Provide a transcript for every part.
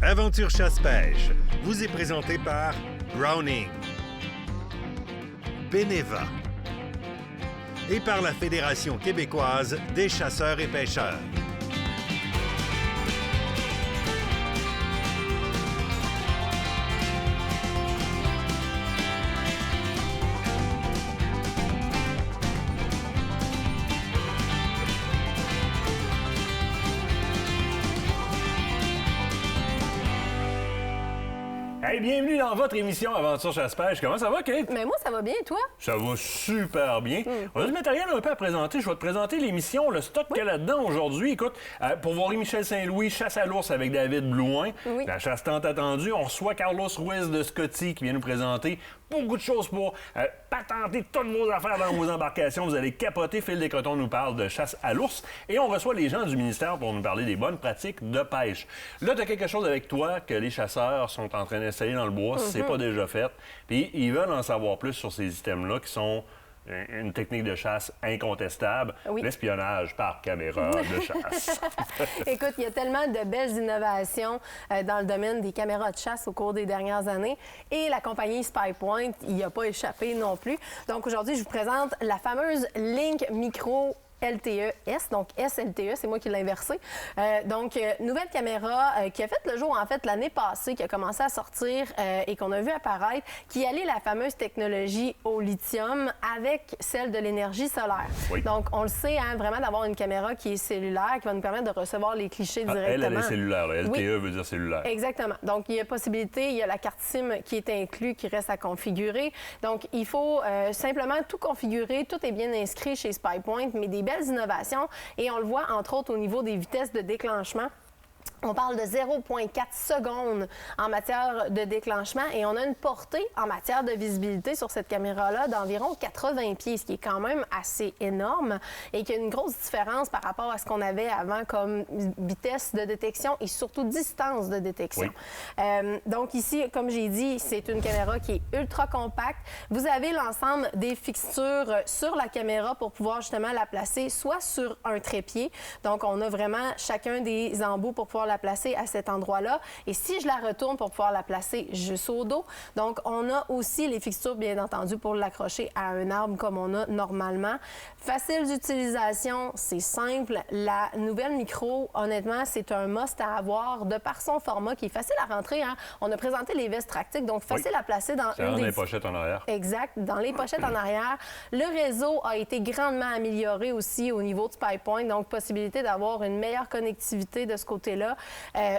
Aventure chasse-pêche vous est présenté par Browning, Beneva et par la Fédération québécoise des chasseurs et pêcheurs. Hey, bienvenue dans votre émission Aventure chasse-pêche. Comment ça va, Kate? Mais moi, ça va bien, toi? Ça va super bien. On a du matériel un peu à présenter. Je vais te présenter l'émission, le stock qu'il y a là-dedans aujourd'hui. Écoute, pour voir Michel Saint-Louis, chasse à l'ours avec David Blouin. Oui. La chasse tant attendue. On reçoit Carlos Ruiz de Scotty qui vient nous présenter beaucoup de choses pour patenter toutes vos affaires dans vos embarcations. Vous allez capoter. Phil Descotons nous parle de chasse à l'ours. Et on reçoit les gens du ministère pour nous parler des bonnes pratiques de pêche. Là, tu as quelque chose avec toi que les chasseurs sont en train d'essayer dans le bois, si c'est pas déjà fait. Puis ils veulent en savoir plus sur ces items-là qui sont une technique de chasse incontestable, l'espionnage par caméra de chasse. Écoute, il y a tellement de belles innovations dans le domaine des caméras de chasse au cours des dernières années. Et la compagnie SpyPoint, il n'y a pas échappé non plus. Donc aujourd'hui, je vous présente la fameuse Link Micro LTE-S, donc SLTE, c'est moi qui l'ai inversé. Nouvelle caméra qui a fait le jour, en fait, l'année passée, qui a commencé à sortir et qu'on a vu apparaître, qui allie la fameuse technologie au lithium avec celle de l'énergie solaire. Oui. Donc, on le sait, hein, vraiment d'avoir une caméra qui est cellulaire, qui va nous permettre de recevoir les clichés directement. Elle est cellulaire. LTE veut dire cellulaire. Exactement. Donc, il y a possibilité, il y a la carte SIM qui est inclue, qui reste à configurer. Donc, il faut simplement tout configurer. Tout est bien inscrit chez SpyPoint, mais des belles innovations. Et on le voit, entre autres, au niveau des vitesses de déclenchement. On parle de 0,4 secondes en matière de déclenchement et on a une portée en matière de visibilité sur cette caméra-là d'environ 80 pieds, ce qui est quand même assez énorme et qui a une grosse différence par rapport à ce qu'on avait avant comme vitesse de détection et surtout distance de détection. Oui. Donc ici, comme j'ai dit, c'est une caméra qui est ultra compacte. Vous avez l'ensemble des fixtures sur la caméra pour pouvoir justement la placer soit sur un trépied. Donc on a vraiment chacun des embouts pour pouvoir la placer à cet endroit-là. Et si je la retourne pour pouvoir la placer juste au dos, donc on a aussi les fixtures, bien entendu, pour l'accrocher à un arbre comme on a normalement. Facile d'utilisation, c'est simple. La nouvelle micro, honnêtement, c'est un must à avoir de par son format qui est facile à rentrer. Hein. On a présenté les vestes tractiques, donc facile à placer dans une des pochettes en arrière. Exact, dans les pochettes en arrière. Le réseau a été grandement amélioré aussi au niveau de SpyPoint, donc possibilité d'avoir une meilleure connectivité de ce côté-là.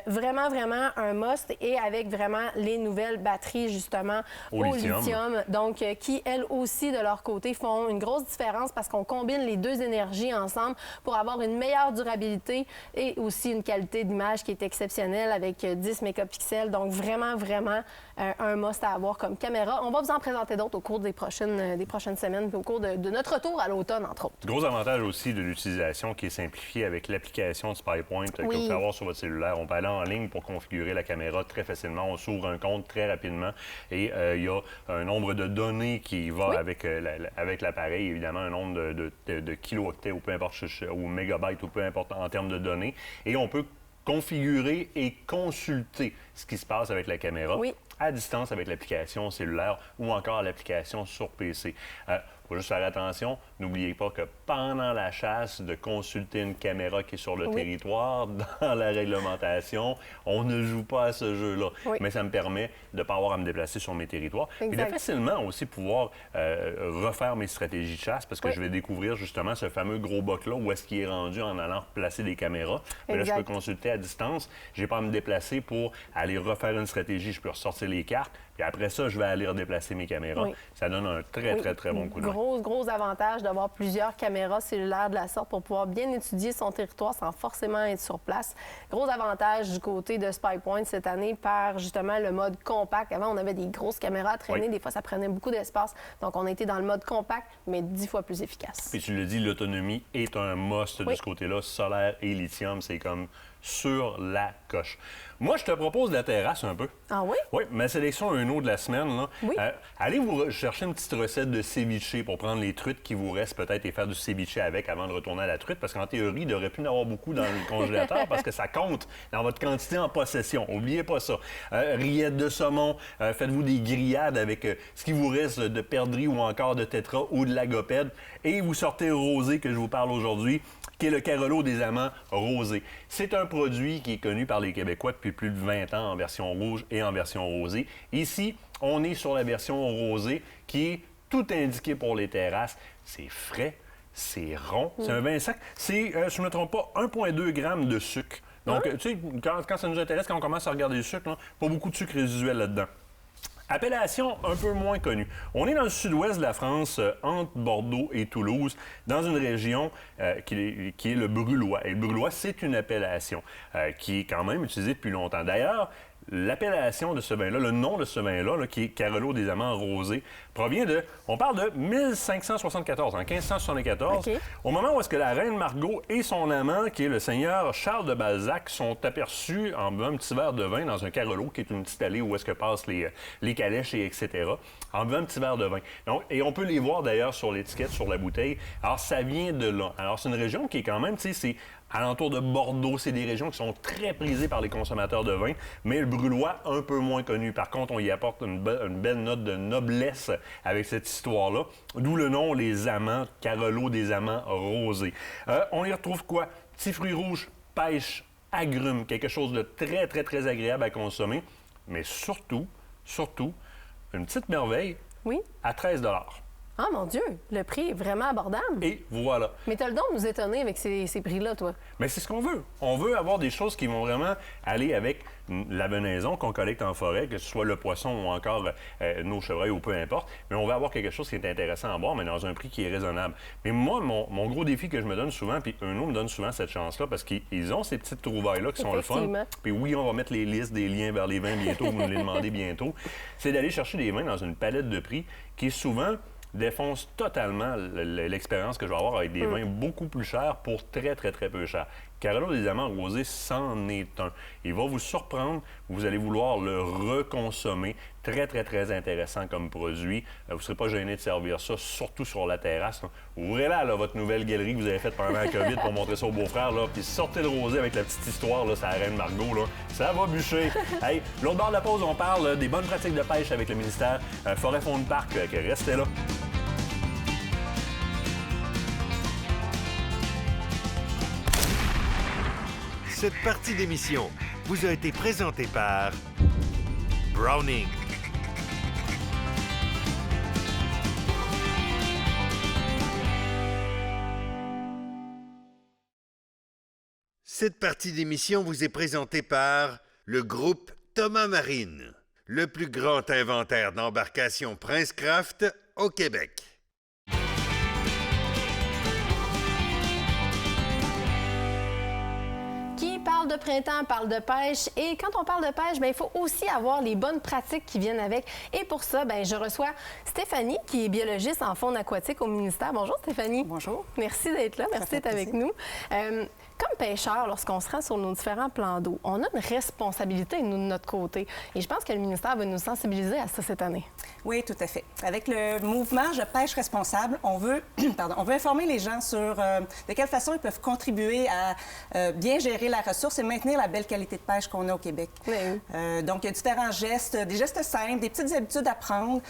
Vraiment, vraiment un must et avec vraiment les nouvelles batteries, justement, au lithium. Donc, qui, elles aussi, de leur côté, font une grosse différence parce qu'on combine les deux énergies ensemble pour avoir une meilleure durabilité et aussi une qualité d'image qui est exceptionnelle avec 10 mégapixels. Donc, vraiment, vraiment un must à avoir comme caméra. On va vous en présenter d'autres au cours des prochaines semaines puis au cours de notre retour à l'automne, entre autres. Gros avantage aussi de l'utilisation qui est simplifiée avec l'application de SpyPoint que vous pouvez avoir sur votre cellulaire. On peut aller en ligne pour configurer la caméra très facilement. On s'ouvre un compte très rapidement et il y a un nombre de données qui va avec l'appareil, évidemment, un nombre de kilooctets ou peu importe, ou mégabytes ou peu importe en termes de données. Et on peut configurer et consulter ce qui se passe avec la caméra à distance avec l'application cellulaire ou encore l'application sur PC. Il faut juste faire attention. N'oubliez pas que pendant la chasse, de consulter une caméra qui est sur le territoire, dans la réglementation, on ne joue pas à ce jeu-là. Mais ça me permet de ne pas avoir à me déplacer sur mes territoires. Et de facilement aussi pouvoir refaire mes stratégies de chasse parce que je vais découvrir justement ce fameux gros boc-là où est-ce qu'il est rendu en allant placer des caméras. Mais là, je peux consulter à distance. Je n'ai pas à me déplacer pour aller refaire une stratégie. Je peux ressortir les cartes. Puis après ça, je vais aller redéplacer mes caméras. Ça donne un très bon coup de main. Gros avantage d'avoir plusieurs caméras cellulaires de la sorte pour pouvoir bien étudier son territoire sans forcément être sur place. Gros avantage du côté de SpyPoint cette année par justement le mode compact. Avant, on avait des grosses caméras à traîner. Des fois, ça prenait beaucoup d'espace. Donc, on était dans le mode compact, mais 10 fois plus efficace. Puis tu le dis, l'autonomie est un must de ce côté-là. Solaire et lithium, c'est comme sur la coche. Moi, je te propose la terrasse un peu. Ah oui? Oui, ma sélection un eau de la semaine. Là. Oui. Allez vous chercher une petite recette de ceviche pour prendre les truites qui vous restent peut-être et faire du ceviche avec avant de retourner à la truite. Parce qu'en théorie, il devrait plus en avoir beaucoup dans le congélateur parce que ça compte dans votre quantité en possession. N'oubliez pas ça. Rillettes de saumon, faites-vous des grillades avec ce qui vous reste de perdrix ou encore de tétra ou de lagopède. Et vous sortez le rosé que je vous parle aujourd'hui, qui est le Carolo des amants rosé. C'est un produit qui est connu par les Québécois depuis plus de 20 ans en version rouge et en version rosée. Ici, on est sur la version rosée qui est tout indiqué pour les terrasses. C'est frais, c'est rond, c'est un vin sec. C'est, je ne me trompe pas, 1,2 g de sucre. Donc, tu sais, quand ça nous intéresse, quand on commence à regarder le sucre, là, pas beaucoup de sucre résiduel là-dedans. Appellation un peu moins connue. On est dans le sud-ouest de la France, entre Bordeaux et Toulouse, dans une région qui est le Brulois. Et le Brulois, c'est une appellation qui est quand même utilisée depuis longtemps. D'ailleurs, l'appellation de ce vin-là, le nom de ce vin-là, qui est Carolo des amants rosés, provient de, on parle de 1574, en 1574, au moment où est-ce que la reine Margot et son amant, qui est le seigneur Charles de Balzac, sont aperçus en buvant un petit verre de vin dans un Carolo, qui est une petite allée où est-ce que passent les calèches, et etc., en buvant un petit verre de vin. Donc, et on peut les voir d'ailleurs sur l'étiquette, sur la bouteille. Alors, ça vient de là. Alors, c'est une région qui est quand même, tu sais, c'est alentour de Bordeaux, c'est des régions qui sont très prisées par les consommateurs de vin, mais le Brulois, un peu moins connu. Par contre, on y apporte une belle note de noblesse avec cette histoire-là, d'où le nom Les Amants, Carolo des amants rosés. On y retrouve quoi? Petits fruits rouges, pêche, agrumes, quelque chose de très, très, très agréable à consommer, mais surtout, une petite merveille à 13 $. Ah, mon Dieu! Le prix est vraiment abordable. Et voilà. Mais t'as le don de nous étonner avec ces prix-là, toi. Mais c'est ce qu'on veut. On veut avoir des choses qui vont vraiment aller avec la venaison qu'on collecte en forêt, que ce soit le poisson ou encore nos chevreuils ou peu importe. Mais on veut avoir quelque chose qui est intéressant à boire, mais dans un prix qui est raisonnable. Mais moi, mon gros défi que je me donne souvent, puis Euno me donne souvent cette chance-là, parce qu'ils ont ces petites trouvailles-là qui sont le fun. Puis oui, on va mettre les listes des liens vers les vins bientôt, vous nous les demandez bientôt. C'est d'aller chercher des vins dans une palette de prix qui souvent défonce totalement l'expérience que je vais avoir avec des vins beaucoup plus chers pour très, très, très peu cher. Carolo des amants rosés, c'en est un. Il va vous surprendre, vous allez vouloir le reconsommer. Très, très, très intéressant comme produit. Vous ne serez pas gêné de servir ça, surtout sur la terrasse. Là. Ouvrez-la, là, votre nouvelle galerie que vous avez faite pendant la COVID pour montrer ça au beau-frère, là, puis sortez le rosé avec la petite histoire, là, c'est la reine Margot, là. Ça va bûcher. Hey, l'autre bord de la pause, on parle des bonnes pratiques de pêche avec le ministère Forêt-Fonds de Parc. Restez là. Cette partie d'émission vous a été présentée par Browning. Cette partie d'émission vous est présentée par le groupe Thomas Marine, le plus grand inventaire d'embarcations Princecraft au Québec. Parle de printemps, parle de pêche. Et quand on parle de pêche, il faut aussi avoir les bonnes pratiques qui viennent avec. Et pour ça, je reçois Stéphanie, qui est biologiste en faune aquatique au ministère. Bonjour Stéphanie. Bonjour. Merci d'être là. Merci d'être avec nous. Comme pêcheurs, lorsqu'on se rend sur nos différents plans d'eau, on a une responsabilité, nous, de notre côté. Et je pense que le ministère va nous sensibiliser à ça cette année. Oui, tout à fait. Avec le mouvement Je pêche responsable, on veut informer les gens sur de quelle façon ils peuvent contribuer à bien gérer la ressource et maintenir la belle qualité de pêche qu'on a au Québec. Oui. Donc, il y a différents gestes, des gestes simples, des petites habitudes à prendre,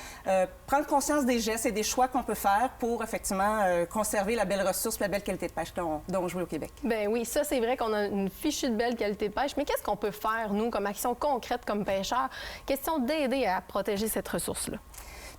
prendre conscience des gestes et des choix qu'on peut faire pour, effectivement, conserver la belle ressource et la belle qualité de pêche dont on jouit au Québec. Bien oui, ça, c'est vrai qu'on a une fichue de belle qualité de pêche, mais qu'est-ce qu'on peut faire, nous, comme action concrète, comme pêcheurs? Question d'aider à protéger cette ressource-là.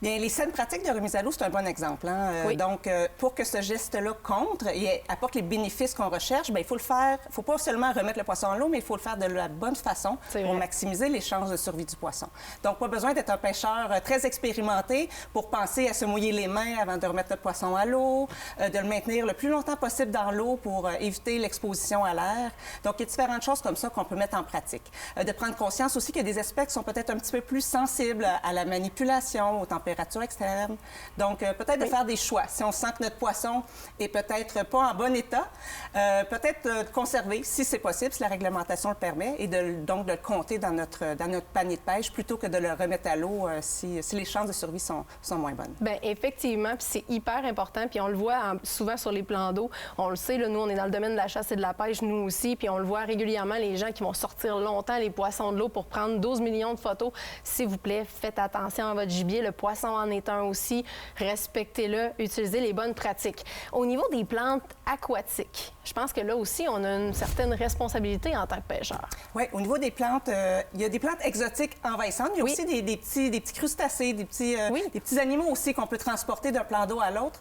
Bien, les saines pratiques de remise à l'eau, c'est un bon exemple. Hein? Oui. Donc, pour que ce geste-là compte et apporte les bénéfices qu'on recherche, bien, il faut le faire. Il ne faut pas seulement remettre le poisson à l'eau, mais il faut le faire de la bonne façon pour maximiser les chances de survie du poisson. Donc, pas besoin d'être un pêcheur très expérimenté pour penser à se mouiller les mains avant de remettre le poisson à l'eau, de le maintenir le plus longtemps possible dans l'eau pour éviter l'exposition à l'air. Donc, il y a différentes choses comme ça qu'on peut mettre en pratique. De prendre conscience aussi qu'il y a des espèces qui sont peut-être un petit peu plus sensibles à la manipulation, aux températures températures extrêmes. Donc, peut-être de faire des choix. Si on sent que notre poisson est peut-être pas en bon état, peut-être de conserver, si c'est possible, si la réglementation le permet, et donc de le compter dans notre panier de pêche plutôt que de le remettre à l'eau si les chances de survie sont moins bonnes. Bien, effectivement, puis c'est hyper important, puis on le voit souvent sur les plans d'eau. On le sait, là, nous, on est dans le domaine de la chasse et de la pêche, nous aussi, puis on le voit régulièrement, les gens qui vont sortir longtemps les poissons de l'eau pour prendre 12 millions de photos. S'il vous plaît, faites attention à votre gibier. Le poisson en est un aussi. Respectez-le, utilisez les bonnes pratiques. Au niveau des plantes aquatiques, je pense que là aussi, on a une certaine responsabilité en tant que pêcheur. Oui, au niveau des plantes, il y a des plantes exotiques envahissantes. Il y a aussi des petits crustacés, des petits animaux aussi qu'on peut transporter d'un plan d'eau à l'autre.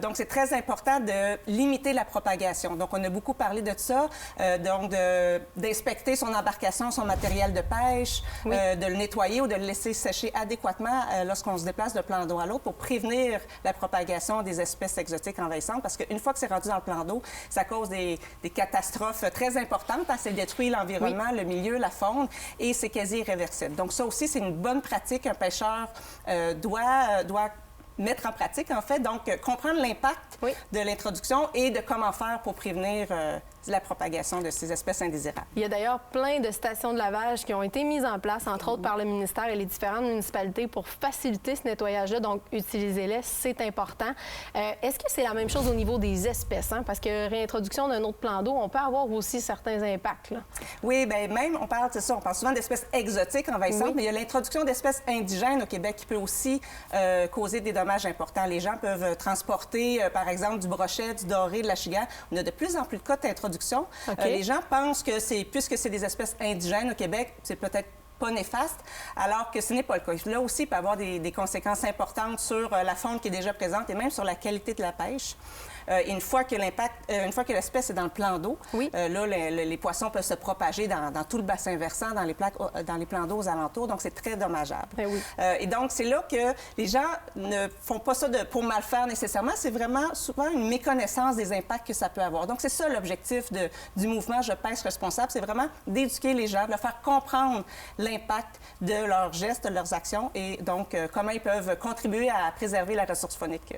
Donc, c'est très important de limiter la propagation. Donc, on a beaucoup parlé de ça, donc d'inspecter son embarcation, son matériel de pêche, de le nettoyer ou de le laisser sécher adéquatement lorsqu'on se déplace d'un plan d'eau à l'autre pour prévenir la propagation des espèces exotiques envahissantes. Parce qu'une fois que c'est rendu dans le plan d'eau, ça cause des catastrophes très importantes. Ça détruit l'environnement, le milieu, la faune, et c'est quasi irréversible. Donc, ça aussi, c'est une bonne pratique qu'un pêcheur doit mettre en pratique, en fait. Donc, comprendre l'impact de l'introduction et de comment faire pour prévenir la propagation de ces espèces indésirables. Il y a d'ailleurs plein de stations de lavage qui ont été mises en place, entre autres par le ministère et les différentes municipalités pour faciliter ce nettoyage-là. Donc, utilisez-les, c'est important. Est-ce que c'est la même chose au niveau des espèces? Hein? Parce que réintroduction d'un autre plan d'eau, on peut avoir aussi certains impacts. Là. Oui, bien même, on parle souvent d'espèces exotiques envahissantes, mais il y a l'introduction d'espèces indigènes au Québec qui peut aussi causer des dommages importants. Les gens peuvent transporter, par exemple, du brochet, du doré, de la chigan. On a de plus en plus de cas d'introduction. Les gens pensent que puisque c'est des espèces indigènes au Québec, c'est peut-être pas néfaste, alors que ce n'est pas le cas. Là aussi, il peut y avoir des conséquences importantes sur la faune qui est déjà présente et même sur la qualité de la pêche. Une fois que l'espèce est dans le plan d'eau, là, les poissons peuvent se propager dans tout le bassin versant, dans les plans d'eau aux alentours, donc c'est très dommageable. Et donc, c'est là que les gens ne font pas ça pour mal faire nécessairement, c'est vraiment souvent une méconnaissance des impacts que ça peut avoir. Donc, c'est ça l'objectif du mouvement Je pêche responsable, c'est vraiment d'éduquer les gens, de leur faire comprendre l'impact de leurs gestes, de leurs actions et donc comment ils peuvent contribuer à préserver la ressource faunique.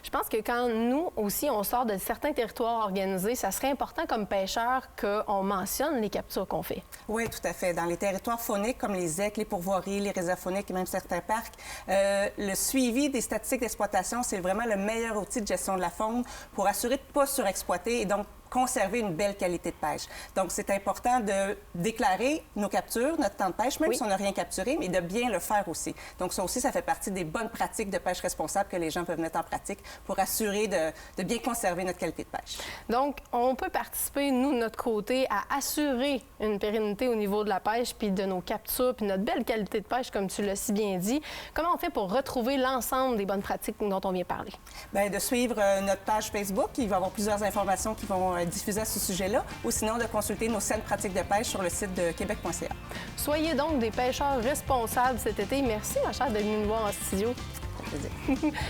Je pense que quand nous aussi, on sort de certains territoires organisés, ça serait important comme pêcheurs qu'on mentionne les captures qu'on fait. Oui, tout à fait. Dans les territoires fauniques comme les ZEC, les pourvoiries, les réserves fauniques et même certains parcs, le suivi des statistiques d'exploitation, c'est vraiment le meilleur outil de gestion de la faune pour assurer de ne pas surexploiter et donc conserver une belle qualité de pêche. Donc, c'est important de déclarer nos captures, notre temps de pêche, même si on n'a rien capturé, mais de bien le faire aussi. Donc, ça aussi, ça fait partie des bonnes pratiques de pêche responsable que les gens peuvent mettre en pratique pour assurer de bien conserver notre qualité de pêche. Donc, on peut participer, nous, de notre côté, à assurer une pérennité au niveau de la pêche, puis de nos captures, puis notre belle qualité de pêche, comme tu l'as si bien dit. Comment on fait pour retrouver l'ensemble des bonnes pratiques dont on vient parler? Bien, de suivre notre page Facebook. Il va y avoir plusieurs informations qui vont diffuser à ce sujet-là, ou sinon de consulter nos saines pratiques de pêche sur le site de québec.ca. Soyez donc des pêcheurs responsables cet été. Merci, ma chère, d'être venue nous voir en studio.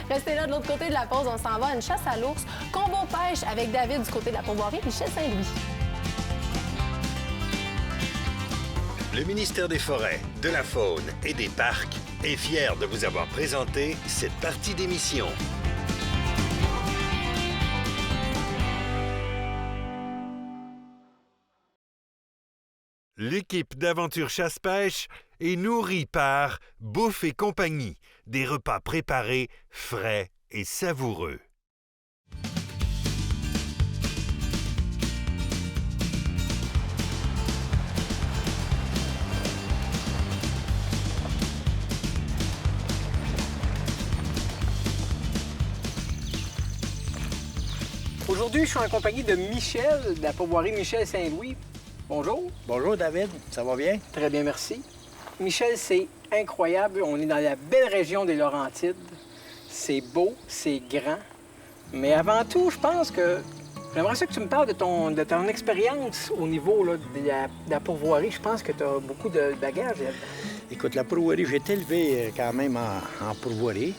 Restez là de l'autre côté de la pause. On s'en va à une chasse à l'ours. Combo pêche avec David du côté de la pourvoirie, Michel Saint-Louis. Le ministère des Forêts, de la Faune et des Parcs est fier de vous avoir présenté cette partie d'émission. L'équipe d'Aventure Chasse-Pêche est nourrie par Bouffe et Compagnie, des repas préparés, frais et savoureux. Aujourd'hui, je suis en compagnie de Michel, de la pourvoirie Michel Saint-Louis. Bonjour. Bonjour, David. Ça va bien? Très bien, merci. Michel, c'est incroyable. On est dans la belle région des Laurentides. C'est beau, c'est grand. Mais avant tout, je pense que j'aimerais ça que tu me parles de ton expérience au niveau là, de la pourvoirie. Je pense que tu as beaucoup de bagages. Écoute, la pourvoirie, j'ai été élevé quand même en pourvoirie.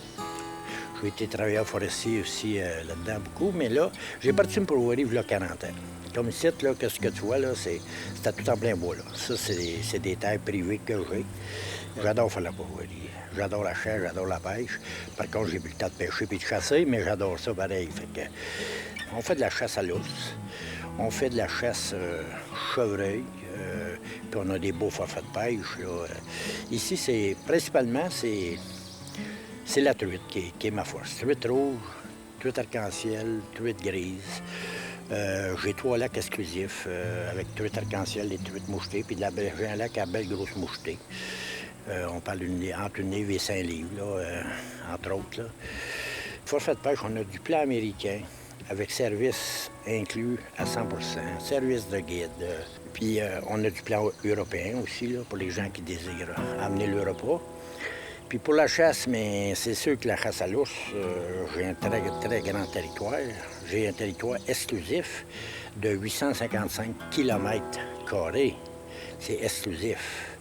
J'ai été travailleur forestier aussi là-dedans beaucoup, mais là, j'ai parti une pourvoirie il y a 40 ans. Comme ici, là, qu'est-ce que tu vois, là, c'est à tout en plein bois, là. Ça, c'est des terres privées que j'ai. J'adore faire la pourvoirie. J'adore la chasse, j'adore la pêche. Par contre, j'ai plus le temps de pêcher puis de chasser, mais j'adore ça pareil. Fait que, on fait de la chasse à l'ours. On fait de la chasse chevreuil. Puis on a des beaux forfaits de pêche, là. Ici, principalement, c'est la truite qui est ma force. Truite rouge, truite arc-en-ciel, truite grise. J'ai 3 lacs exclusifs avec truite arc-en-ciel et truite mouchetée, puis j'ai un lac à belle grosse mouchetée. On parle entre une livre et 5 livres, là, entre autres. Là. Forfait de pêche, on a du plat américain avec service inclus à 100 service de guide. Puis on a du plan européen aussi, là, pour les gens qui désirent amener leur repas. Puis pour la chasse, mais c'est sûr que la chasse à l'ours, j'ai un très, très grand territoire. J'ai un territoire exclusif de 855 km². C'est exclusif.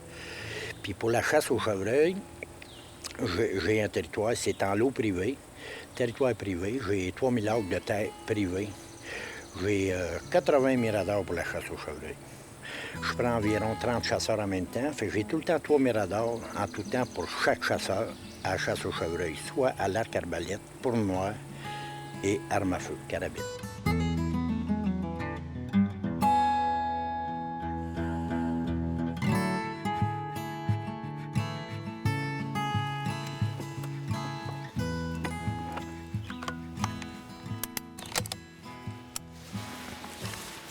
Puis pour la chasse au chevreuil, j'ai un territoire, c'est en lot privé. Territoire privé, j'ai 3000 acres de terre privée. J'ai 80 miradors pour la chasse au chevreuil. Je prends environ 30 chasseurs en même temps. Fait que j'ai tout le temps 3 miradors en tout temps pour chaque chasseur à la chasse au chevreuil, soit à l'arc arbalète, pour noir et arme à feu, carabine.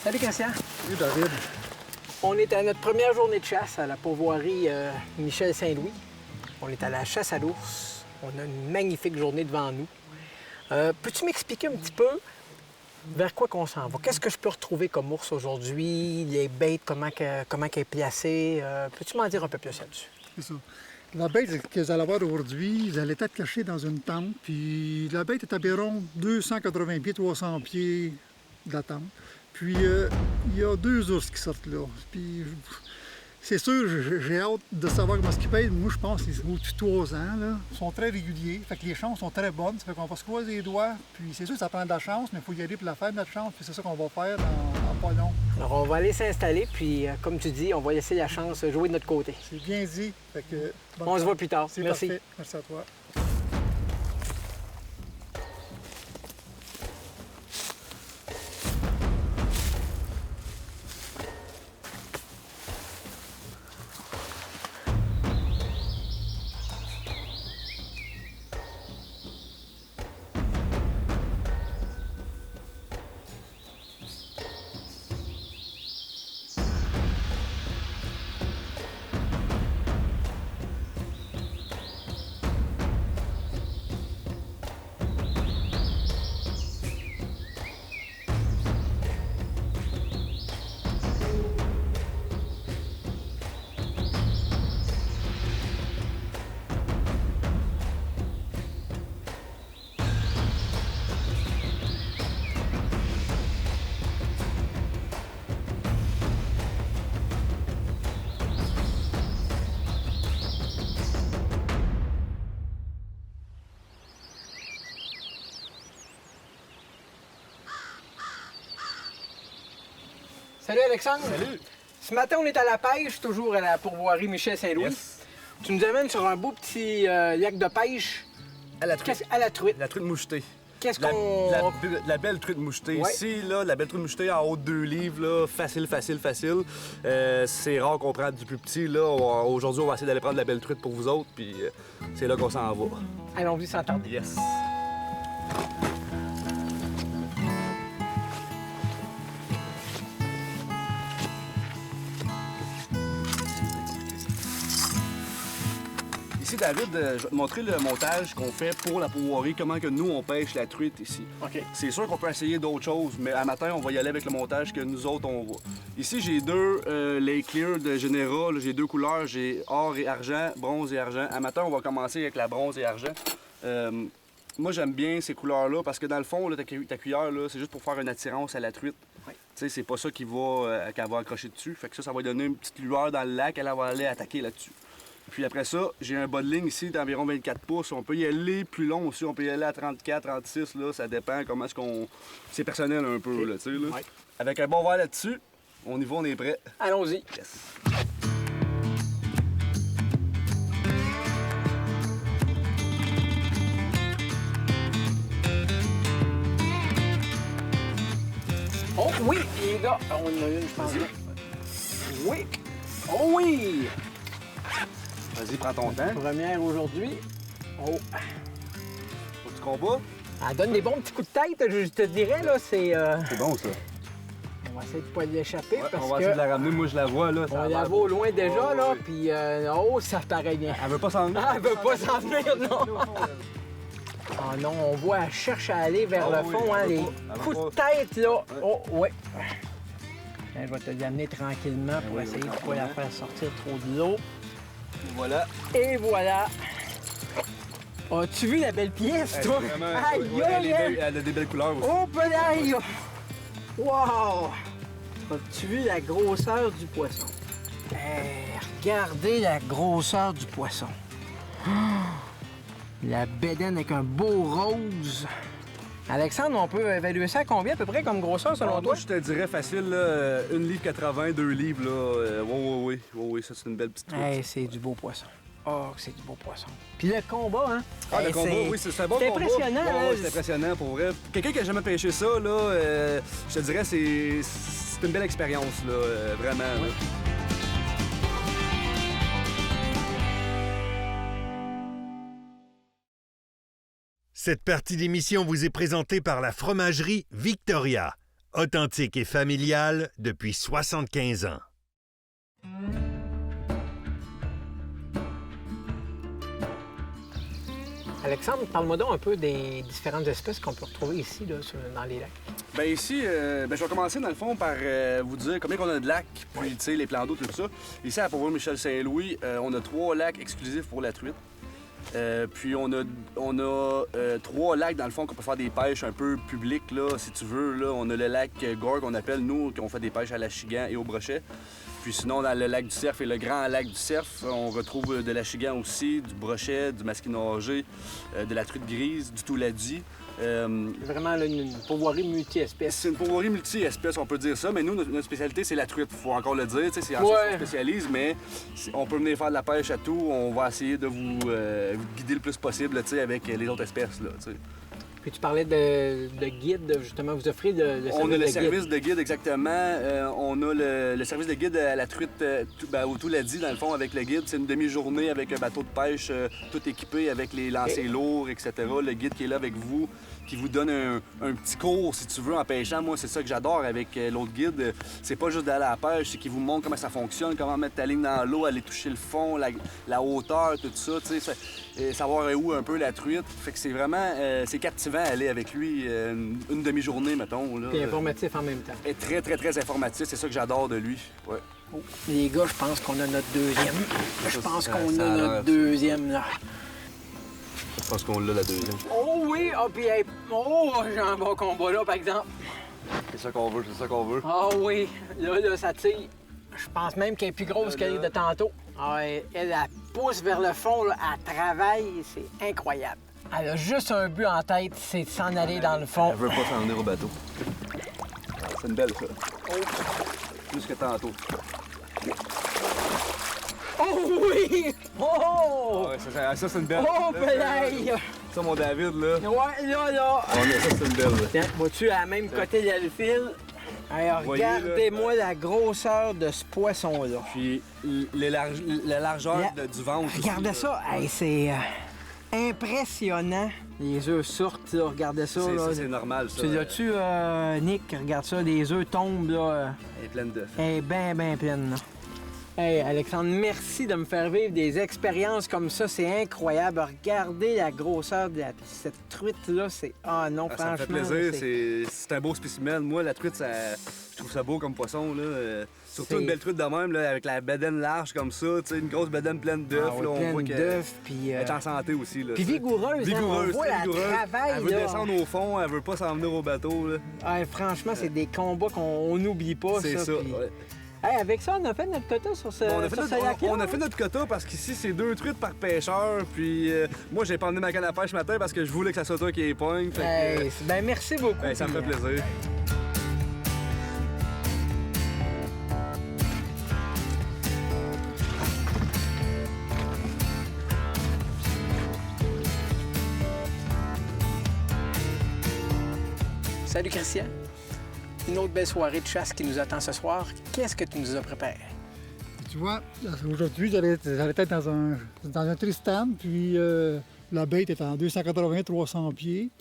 Salut Christian. Salut David. On est à notre première journée de chasse à la pourvoirie Michel Saint-Louis. On est à la chasse à l'ours. On a une magnifique journée devant nous. Peux-tu m'expliquer un petit peu vers quoi qu'on s'en va? Qu'est-ce que je peux retrouver comme ours aujourd'hui? Les bêtes, comment elle est placée? Peux-tu m'en dire un peu plus là-dessus? C'est ça. La bête que vous allez voir aujourd'hui, vous allez être cachée dans une tente. Puis la bête est environ 280 pieds, 300 pieds de la tente. Puis, il y a 2 ours qui sortent là. Puis, c'est sûr, j'ai hâte de savoir comment ils pèsent. Moi, je pense qu'ils sont au-dessus de 3 ans. Là. Ils sont très réguliers. Fait que les chances sont très bonnes. Ça fait qu'on va se croiser les doigts. Puis, c'est sûr que ça prend de la chance, mais il faut y aller pour la faire, notre chance. Puis, c'est ça qu'on va faire en pas long. Alors, on va aller s'installer, puis, comme tu dis, on va laisser la chance jouer de notre côté. C'est bien dit. Fait que, On se voit plus tard. C'est Merci. parfait. Merci à toi. Salut Alexandre. Salut. Ce matin, on est à la pêche, toujours à la pourvoirie Michel Saint-Louis. Yes. Tu nous amènes sur un beau petit lac de pêche. À la truite. À la truite. La truite mouchetée. Qu'est-ce La, qu'on... la belle truite mouchetée. Ouais. Ici, là, la belle truite mouchetée en haut de 2 livres, là, facile. C'est rare qu'on prenne du plus petit. Là. Aujourd'hui, on va essayer d'aller prendre la belle truite pour vous autres, puis c'est là qu'on s'en va. Allons-y s'entendre. Yes. Ici, David, je vais te montrer le montage qu'on fait pour la pourvoirie, comment que nous, on pêche la truite ici. OK. C'est sûr qu'on peut essayer d'autres choses, mais à matin, on va y aller avec le montage que nous autres, on voit. Ici, j'ai 2 les clear de Général. J'ai 2 couleurs, j'ai or et argent, bronze et argent. À matin, on va commencer avec la bronze et argent. Moi, j'aime bien ces couleurs-là parce que dans le fond, là, ta cuillère, là, c'est juste pour faire une attirance à la truite. Oui. Tu sais, c'est pas ça qu'elle va accrocher dessus. Fait que ça va lui donner une petite lueur dans le lac, elle va aller attaquer là-dessus. Puis après ça, j'ai un bas de ligne ici d'environ 24 pouces. On peut y aller plus long aussi. On peut y aller à 34, 36. Là, ça dépend comment est-ce qu'on... C'est personnel un peu, là, tu sais. Là. Ouais. Avec un bon verre là-dessus, on y va, on est prêt. Allons-y. Yes. Oh oui, les gars, on en a une, je pense. Oui. Oh oui! Vas-y, prends ton temps. Première aujourd'hui. Oh. Faut que tu combats. Elle donne des bons petits coups de tête, je te dirais, là, c'est... C'est bon, ça. On va essayer de ne pas l'échapper Ouais, parce on va que... essayer de la ramener. Moi, je la vois, là. On la voit au loin déjà, là, puis oh, ça paraît bien. Elle veut pas s'en venir. Ah, elle veut pas s'en venir, non! Ah non, on voit, elle cherche à aller vers le fond, hein, les coups de tête, là. Oh, ouais. Je vais te l'amener tranquillement pour essayer de ne pas la faire sortir trop de l'eau. Voilà. Et voilà. As-tu vu la belle pièce, toi? Aïe, aïe, aïe! Elle a des belles couleurs aussi. Oh, pelaille! Wow! As-tu vu la grosseur du poisson? Regardez la grosseur du poisson. La bédaine avec un beau rose. Alexandre, on peut évaluer ça à combien à peu près comme grosseur selon toi? Moi, je te dirais facile, là, 1,80 livre, 2 livres, là. Oui, ça, c'est une belle petite truc. C'est du beau poisson. Oh, c'est du beau poisson. Puis le combat, hein? Ah, le combat, oui, c'est un bon c'est combat. impressionnant, hein? C'est impressionnant, pour vrai. Quelqu'un qui a jamais pêché ça, là, je te dirais, c'est une belle expérience, là, vraiment. Oui. Là. Cette partie d'émission vous est présentée par la fromagerie Victoria, authentique et familiale depuis 75 ans. Alexandre, parle-moi donc un peu des différentes espèces qu'on peut retrouver ici, là, dans les lacs. Bien ici, je vais commencer dans le fond par vous dire combien on a de lacs, puis tu sais, les plans d'eau, tout ça. Ici, à Port-Michel-Saint-Louis, on a 3 lacs exclusifs pour la truite. Puis on a 3 lacs, dans le fond, qu'on peut faire des pêches un peu publiques, là, si tu veux. Là. On a le lac Gore, qu'on appelle, nous, qu'on fait des pêches à l'achigan et au brochet. Puis sinon, dans le lac du Cerf et le grand lac du Cerf, on retrouve de l'achigan aussi, du brochet, du masquinongé, de la truite grise, du touladi. Vraiment là, une pourvoirie multi-espèces. C'est une pourvoirie multi-espèces, on peut dire ça, mais nous, notre spécialité, c'est la truite. Faut encore le dire, c'est en ça qu'on spécialise, mais on peut venir faire de la pêche à tout. On va essayer de vous guider le plus possible avec les autres espèces. Là, t'sais. Puis tu parlais de guide, justement, vous offrez le service de guide. On a le service de guide, exactement. On a le service de guide à la truite au Touladi, dans le fond, avec le guide. C'est une demi-journée avec un bateau de pêche tout équipé avec les lancers lourds, etc. Le guide qui est là avec vous, qui vous donne un petit cours, si tu veux, en pêchant. Moi, c'est ça que j'adore avec l'autre guide. C'est pas juste d'aller à la pêche, c'est qu'il vous montre comment ça fonctionne, comment mettre ta ligne dans l'eau, aller toucher le fond, la hauteur, tout ça, tu sais. Savoir où un peu la truite. Fait que c'est vraiment c'est captivant à aller avec lui une demi-journée, mettons. Là. Et informatif en même temps. Et très, très, très informatif. C'est ça que j'adore de lui. Ouais. Oh. Les gars, je pense qu'on a notre deuxième. Je pense qu'on a notre deuxième, là. Je pense qu'on l'a, la deuxième. Oh oui! Oh, puis hey, j'ai un bon combat là, par exemple. C'est ça qu'on veut, c'est ça qu'on veut. Ah oui! Là, ça tire. Je pense même qu'elle est plus grosse qu'elle est de tantôt. Ah, elle pousse vers le fond, là, elle travaille, c'est incroyable. Elle a juste un but en tête, c'est de s'en aller dans le fond. Elle veut pas s'en venir au bateau. C'est une belle, ça. Oh. Plus que tantôt. Oh oui! Oh! Ouais, ça c'est une belle. Oh, pelaille! Ça, mon David, là. Ouais, là. Ça, c'est une belle. Tiens, vois-tu à la même côté de le fil? Alors, regardez-moi la grosseur de ce poisson-là. Puis la largeur du ventre. Regardez aussi, ça, hey, c'est impressionnant. Les œufs sortent, là, regardez ça. C'est normal, ça. Tu l'as-tu, Nick? Regarde ça, les œufs tombent, là. Elle est pleine d'œufs. Elle est bien, bien pleine, là. Hey, Alexandre, merci de me faire vivre des expériences comme ça. C'est incroyable. Regardez la grosseur de cette truite-là. C'est... Ah non, franchement... Ça me fait plaisir. C'est un beau spécimen. Moi, la truite, je trouve ça beau comme poisson. Là. Surtout une belle truite de même, là, avec la bedaine large comme ça. Une grosse bedaine pleine d'œufs. Ah, ouais, pleine d'œufs, puis... Elle est en santé aussi. Là, puis vigoureuse. On voit la travail. Elle veut descendre au fond. Elle veut pas s'en venir au bateau. Là. Ah, franchement, c'est des combats qu'on n'oublie pas. C'est ça. Puis... Ouais. Hey, avec ça, on a fait notre quota sur ce lac-là. On a fait notre quota parce qu'ici, c'est 2 truites par pêcheur. Puis moi, j'ai pas emmené ma canne à pêche ce matin parce que je voulais que ça soit toi qui les pogne. Ben, merci beaucoup. Ben, ça me fait plaisir. Salut Christian. Une autre belle soirée de chasse qui nous attend ce soir. Qu'est-ce que tu nous as préparé? Tu vois, aujourd'hui, j'allais être dans un Tristan, puis la bête est en 280-300 pieds.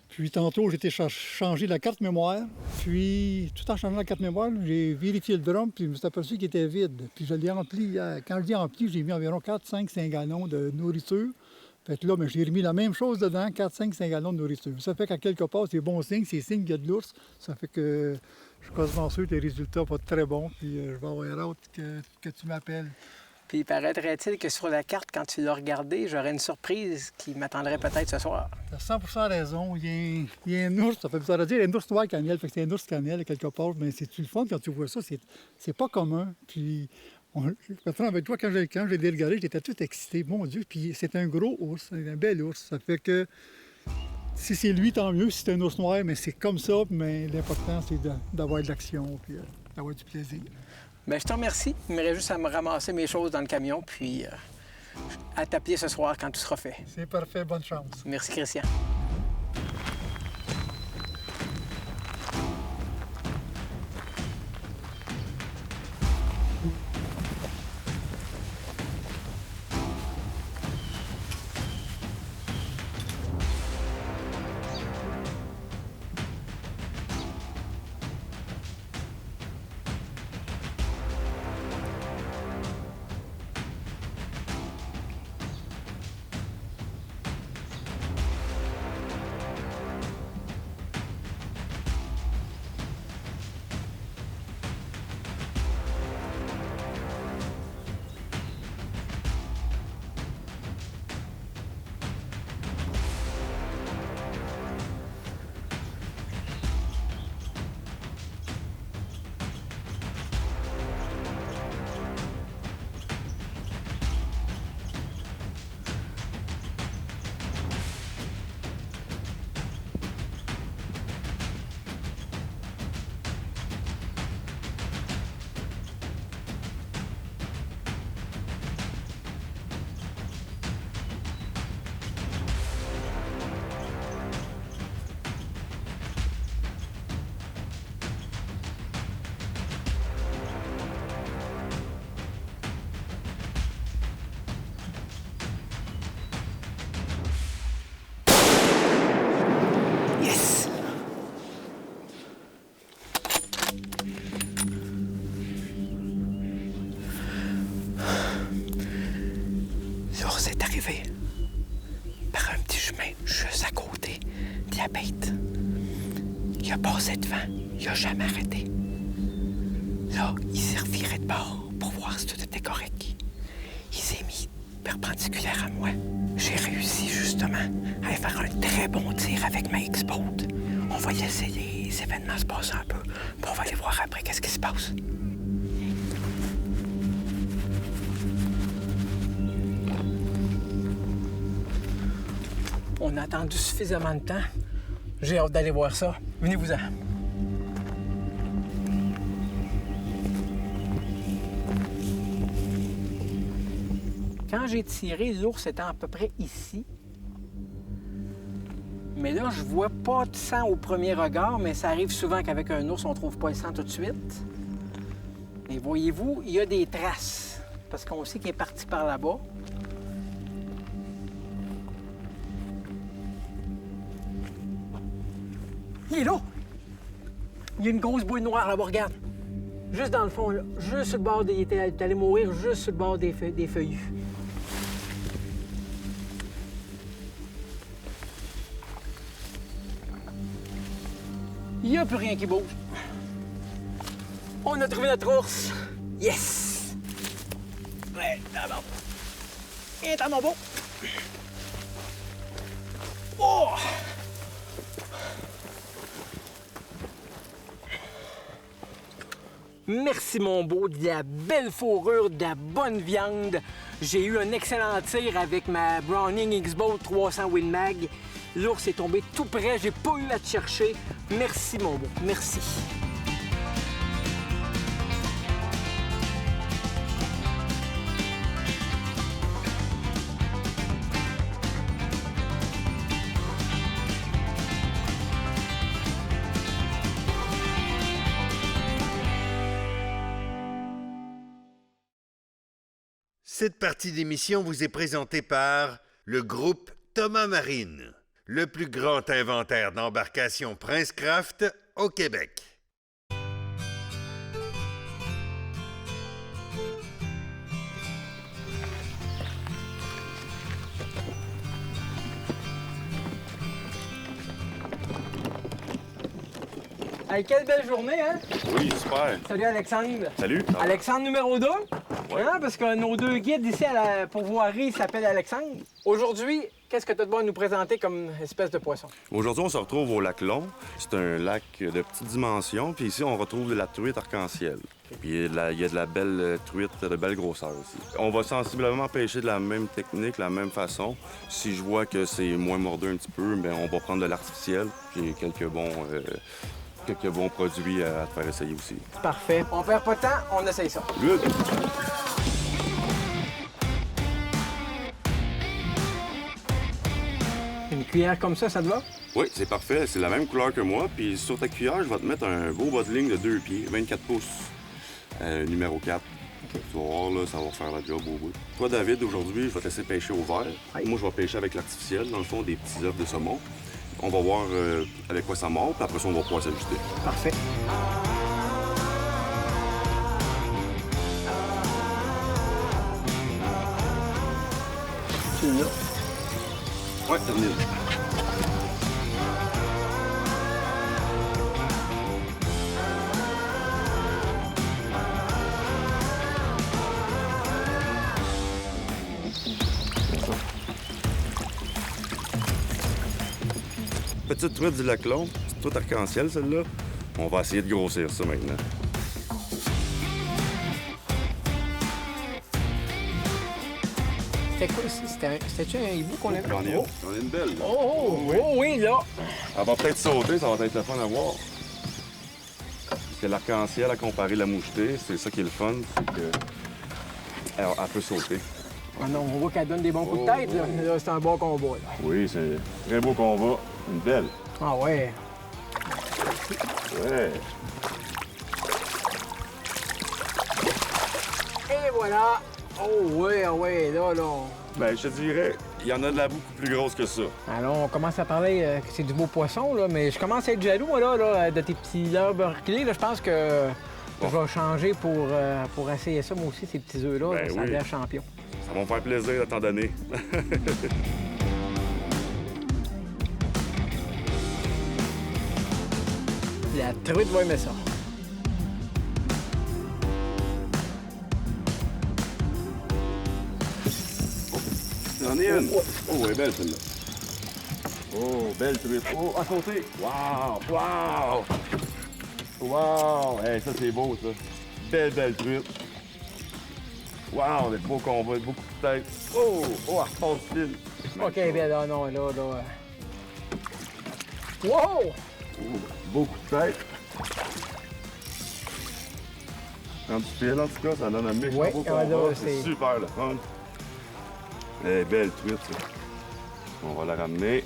Puis tantôt, j'ai été changer la carte mémoire. Puis, tout en changeant la carte mémoire, j'ai vérifié le drum, puis je me suis aperçu qu'il était vide. Puis je l'ai rempli. Quand je dis rempli, j'ai mis environ 4, 5, 5 gallons de nourriture. Fait que là, j'ai remis la même chose dedans, 4, 5, 5 gallons de nourriture. Ça fait qu'à quelque part, c'est bon signe, c'est signe qu'il y a de l'ours. Ça fait que je suis quasiment sûr que les résultats vont être très bons, puis je vais avoir hâte que tu m'appelles. Puis paraîtrait-il que sur la carte, quand tu l'as regardée, j'aurais une surprise qui m'attendrait peut-être ce soir. Tu as 100% raison. Il y a un ours, ça fait bizarre à dire, un ours noir cannelle, fait que c'est un ours cannelle quelque part. Mais c'est-tu le fun quand tu vois ça? C'est pas commun. Puis, je vais te dire avec toi, quand j'ai regardé, j'étais tout excité. Mon Dieu, puis c'est un gros ours, un bel ours. Ça fait que si c'est lui, tant mieux. Si c'est un ours noir, mais c'est comme ça. Mais l'important, c'est d'avoir de l'action puis d'avoir du plaisir. Bien, je te remercie. Il me reste juste à me ramasser mes choses dans le camion, puis à t'appeler ce soir quand tout sera fait. C'est parfait. Bonne chance. Merci, Christian. L'ours est arrivé par un petit chemin juste à côté de la bête. Il a passé devant, il a jamais arrêté. Là, il s'est reviré de bord pour voir si tout était correct. Il s'est mis perpendiculaire à moi. J'ai réussi justement à faire un très bon tir avec ma X-Bolt. On va laisser les événements se passer un peu, puis on va aller voir après qu'est-ce qui se passe. On a attendu suffisamment de temps. J'ai hâte d'aller voir ça. Venez-vous-en. Quand j'ai tiré, l'ours était à peu près ici. Mais là, je vois pas de sang au premier regard, mais ça arrive souvent qu'avec un ours, on trouve pas le sang tout de suite. Mais voyez-vous, il y a des traces, parce qu'on sait qu'il est parti par là-bas. Il est là! Il y a une grosse bouille noire là-bas, regarde. Juste dans le fond, là. Juste sur le bord il était allé mourir juste sur le bord des feuillus. Il n'y a plus rien qui bouge. On a trouvé notre ours. Yes! Ouais, d'abord. Il est à mon beau. Oh! Merci, mon beau, de la belle fourrure, de la bonne viande. J'ai eu un excellent tir avec ma Browning X-Bolt 300 Win Mag. L'ours est tombé tout près, j'ai pas eu à te chercher. Merci, mon beau, merci. Cette partie d'émission vous est présentée par le groupe Thomas Marine, le plus grand inventaire d'embarcations Princecraft au Québec. Hey, quelle belle journée, hein? Oui, super. Salut Alexandre. Salut. Alexandre numéro 2. Hein? Parce que nos deux guides ici à la pourvoirie s'appellent Alexandre. Aujourd'hui, qu'est-ce que tu as de bon à nous présenter comme espèce de poisson? Aujourd'hui, on se retrouve au lac Long. C'est un lac de petite dimension. Puis ici, on retrouve de la truite arc-en-ciel. Puis il y a de la belle truite de belle grosseur aussi. On va sensiblement pêcher de la même technique, la même façon. Si je vois que c'est moins mordu un petit peu, bien, on va prendre de l'artificiel. J'ai quelques bons produits à te faire essayer aussi. Parfait. On perd pas de temps, on essaye ça. Good! Une cuillère comme ça te va? Oui, c'est parfait. C'est la même couleur que moi. Puis sur ta cuillère, je vais te mettre un beau bas de ligne de 2 pieds, 24 pouces, numéro 4. Tu vas voir, là, ça va faire la job au bout. Toi, David, aujourd'hui, je vais te laisser pêcher au vert. Moi, je vais pêcher avec l'artificiel, dans le fond, des petits œufs de saumon. On va voir avec quoi ça mord, puis après ça, on va pouvoir s'ajuster. Parfait. Tu l'as? Ouais, terminé. Petite truite du lac Long, c'est tout arc-en-ciel celle-là. On va essayer de grossir ça maintenant. C'était quoi? C'était-tu un hibou qu'on avait? J'en ai une belle. Là. Oh oui, là! Elle va peut-être sauter, ça va être le fun à voir. Parce que l'arc-en-ciel à comparer la mouchetée, c'est ça qui est le fun, c'est que elle peut sauter. Ah non, on voit qu'elle donne des bons coups de tête, là. Là, c'est un bon combat, là. Oui, c'est un très beau combat. Une belle. Ah ouais. Ouais. Et voilà! Oh ouais, ah ouais, là. Ben, je te dirais, il y en a de la beaucoup plus grosse que ça. Alors, on commence à parler que c'est du beau poisson, là, mais je commence à être jaloux, moi, là, de tes petits lobes reculés. Là, je pense que je vais changer pour essayer ça, moi aussi, ces petits œufs-là. Ben Ça a oui. l'air champion. Ça va me faire plaisir de t'en donner. La truite va aimer ça. J'en ai une. Oh, elle est belle celle-là. Oh, belle truite. Oh, à côté. Wow, wow. Wow. Hey, ça, c'est beau, ça. Belle truite. Wow, des beaux combats, beaucoup de tête. Oh, elle repasse fine. OK, bien là, non, là. Wow! Oh, beaucoup de tête. Quand tu files, en tout cas, ça donne un méchant Ouais, beau là, combat. c'est- C'est super le fun. Elle est belle truite, ça. On va la ramener.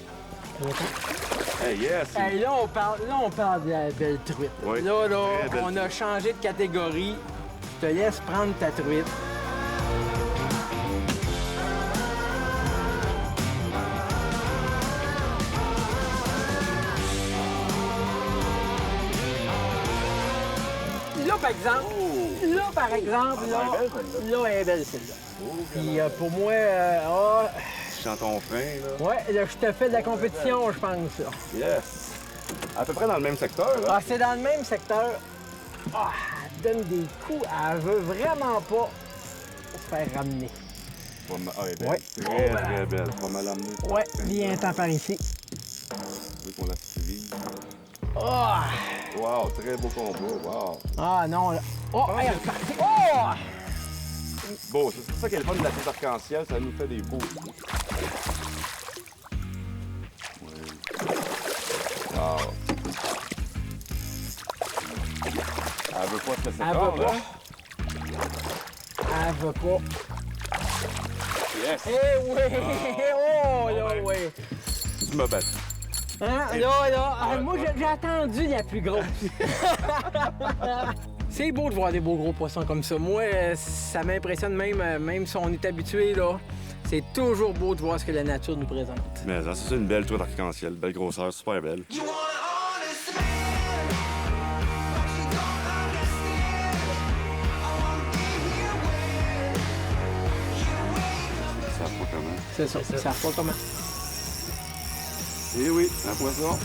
Hey, yes! Hey, là, on parle de la belle truite. Oui, Là, très belle on a changé de catégorie. Je te laisse prendre ta truite. Là, par exemple, là, elle est belle, celle-là. Puis pour moi, Tu sens ton frein, là. ouais, là, je te fais de la compétition, je pense. Là. Yes! À peu près dans le même secteur, là. Ah, c'est dans le même secteur. Ah, elle donne des coups. Elle veut vraiment pas se faire ramener. Ah, elle est belle. Ouais. Très belle. Tu vas me l'amener. Ouais, viens-t'en par ici. Tu veux qu'on la civile. Ah! Wow, très beau combat. Wow. Ah non, là. Oh, elle est repartie. Oh! Bon, c'est ça qui est le fun de la truite arc-en-ciel, ça nous fait des beaux. Ouais. Wow. Elle veut pas te laisser Elle faire, veut pas. là. Elle veut pas. Yes! Eh oui! Oh, là, ouais. oui. Tu m'as battu. Hein? Là, ah, moi, j'ai attendu la plus grosse. C'est beau de voir des beaux gros poissons comme ça. Moi, ça m'impressionne même si on est habitué, là. C'est toujours beau de voir ce que la nature nous présente. Mais ça, c'est une belle truite arc-en-ciel, belle grosseur, super belle. Ça pas comment. C'est ça, ça pas comment. Eh oui, un poisson.